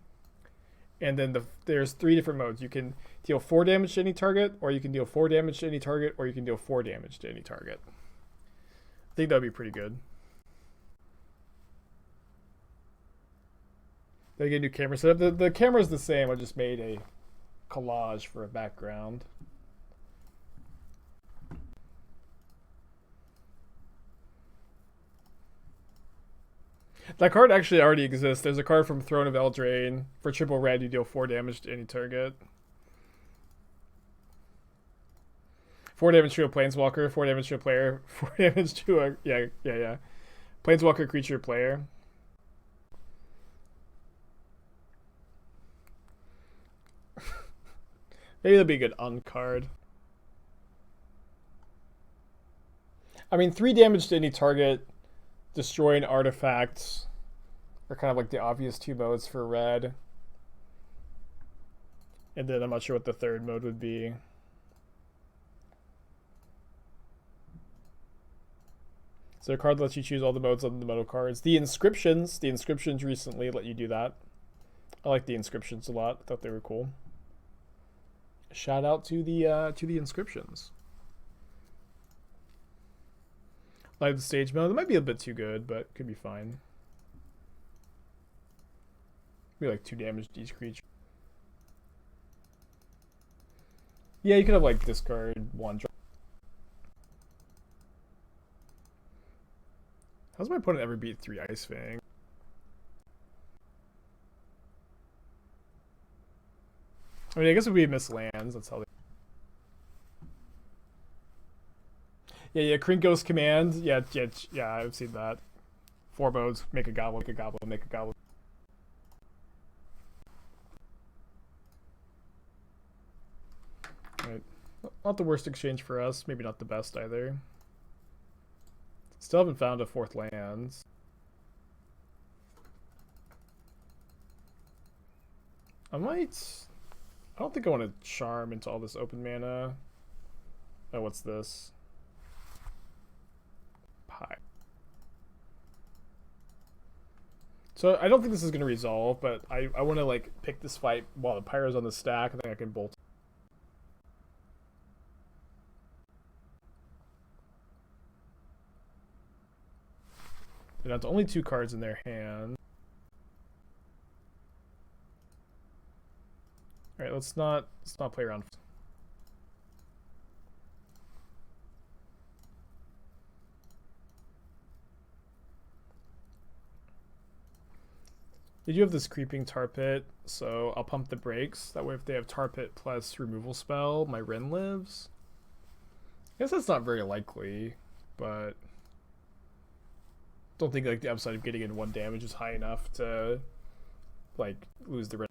And then there's 3 different modes. You can deal 4 damage to any target, or you can deal 4 damage to any target, or you can deal 4 damage to any target. I think that would be pretty good. They get a new camera setup. The camera's the same. I just made a collage for a background. That card actually already exists. There's a card from Throne of Eldraine. For triple red, you deal 4 damage to any target. 4 damage to a Planeswalker, 4 damage to a player, 4 damage to a... Yeah. Planeswalker creature player. Maybe that'd be a good uncard. I mean, 3 damage to any target, destroying artifacts are kind of like the obvious 2 modes for red. And then I'm not sure what the third mode would be. So a card lets you choose all the modes on the modal cards. The inscriptions recently let you do that. I like the inscriptions a lot. I thought they were cool. Shout out to the inscriptions. Live the stage mode. It might be a bit too good, but could be fine. Maybe like 2 damage to each creature. Yeah, you could have like discard 1 drop. How's my opponent ever beat 3 Ice-Fang? I mean, I guess if we miss lands, that's how they... Yeah, Krinko's Command. Yeah, I've seen that. 4 modes, make a goblin, make a goblin, make a goblin. Right. Not the worst exchange for us, maybe not the best either. Still haven't found a 4th land. I don't think I want to charm into all this open mana. Oh, what's this? Pie. So I don't think this is going to resolve, but I want to like pick this fight while the Pyro's on the stack. I think I can bolt. They have only 2 cards in their hand. All right, let's not play around. They do have this creeping tar pit, so I'll pump the brakes. That way if they have tar pit plus removal spell, my Wrenn lives. I guess that's not very likely, but don't think like the upside of getting in 1 damage is high enough to like lose the Wrenn.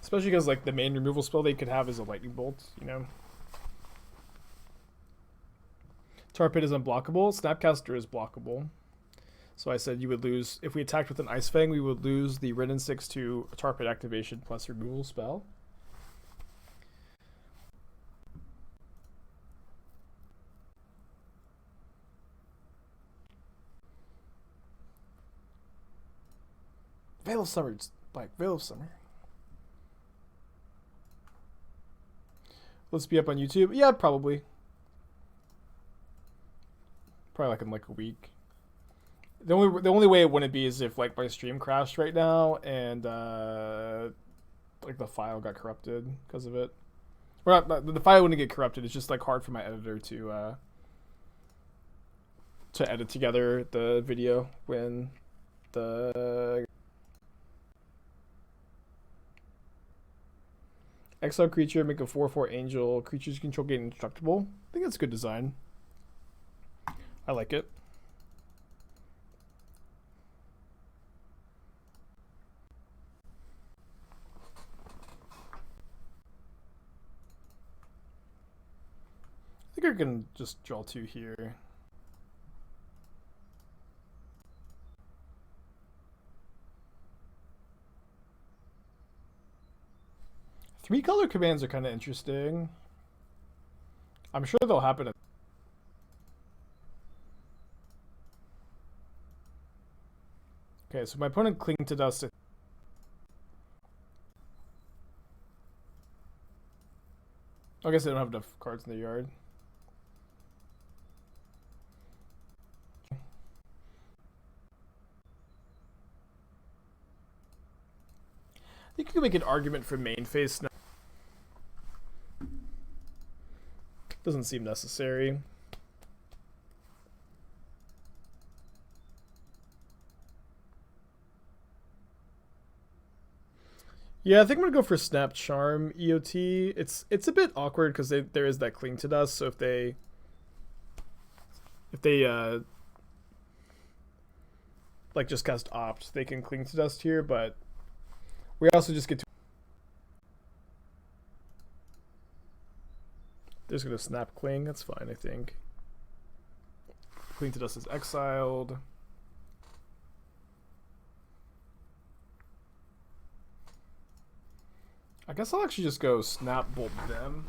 Especially because like the main removal spell they could have is a lightning bolt, you know. Tar pit is unblockable. Snapcaster is blockable. So I said you would lose, if we attacked with an Ice-Fang, we would lose the Wrenn and Six to tar pit activation plus removal spell. Veil of Summer, like Veil of Summer. Let's be up on YouTube. Yeah, probably. Probably like in like a week. The only way it wouldn't be is if like my stream crashed right now and like the file got corrupted because of it. Or not, the file wouldn't get corrupted. It's just like hard for my editor to edit together the video when the exile creature, make a 4/4 angel. Creatures you control get indestructible. I think that's good design. I like it. I think I can just draw 2 here. Three color commands are kind of interesting. I'm sure they'll happen. Okay, so my opponent Cling to Dust. I guess they don't have enough cards in their yard. I think you can make an argument for main phase now. Doesn't seem necessary. Yeah, I think I'm gonna go for Snap Charm EOT. It's a bit awkward because there is that Cling to Dust. So if they like just cast Opt, they can Cling to Dust here, but we also just get to. They're just gonna Snap Cling. That's fine, I think. Cling to Dust is exiled. I guess I'll actually just go Snap Bolt them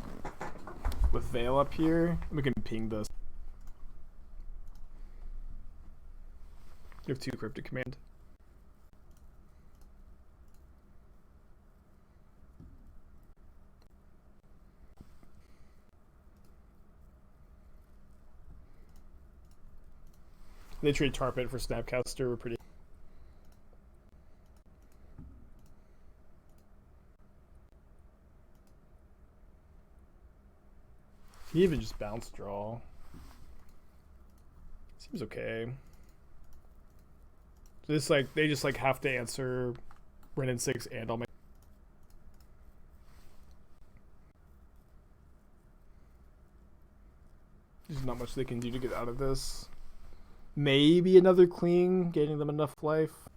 with Veil up here. We can ping this. You have 2 Cryptic Command. They trade Tar Pit for Snapcaster. We're pretty. He even just bounce draw. Seems okay. This like they just like have to answer Wrenn and Six and all my. There's not much they can do to get out of this. Maybe another clean, getting them enough life.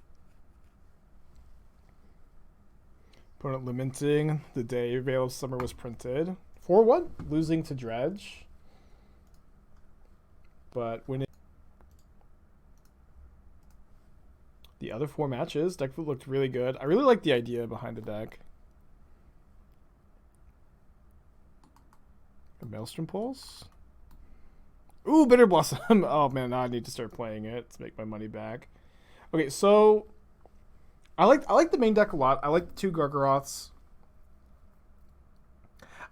Opponent lamenting the day Veil of Summer was printed. 4-1, losing to Dredge. But winning the other 4 matches, deck looked really good. I really like the idea behind the deck. A Maelstrom Pulse? Ooh, Bitter Blossom. Oh man, now I need to start playing it to make my money back. Okay, so I like the main deck a lot. I like the 2 Gargaroths.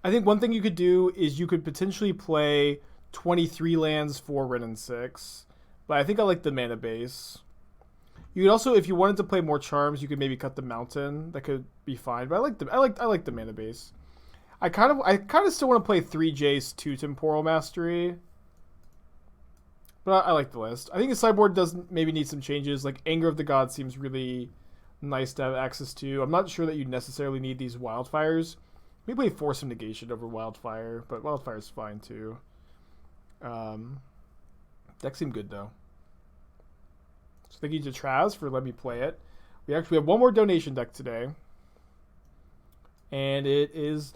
I think one thing you could do is you could potentially play 23 lands for Wrenn and Six, but I think I like the mana base. You could also, if you wanted to play more charms, you could maybe cut the mountain. That could be fine, but I like the mana base. I kind of still want to play 3 Jace, 2 Temporal Mastery. But I like the list. I think the sideboard does maybe need some changes. Like Anger of the Gods seems really nice to have access to. I'm not sure that you necessarily need these wildfires. Maybe play Force of Negation over Wildfire, but Wildfire's fine too. Deck seemed good though. So thank you to Traz for letting me play it. We actually have one more donation deck today. And it is...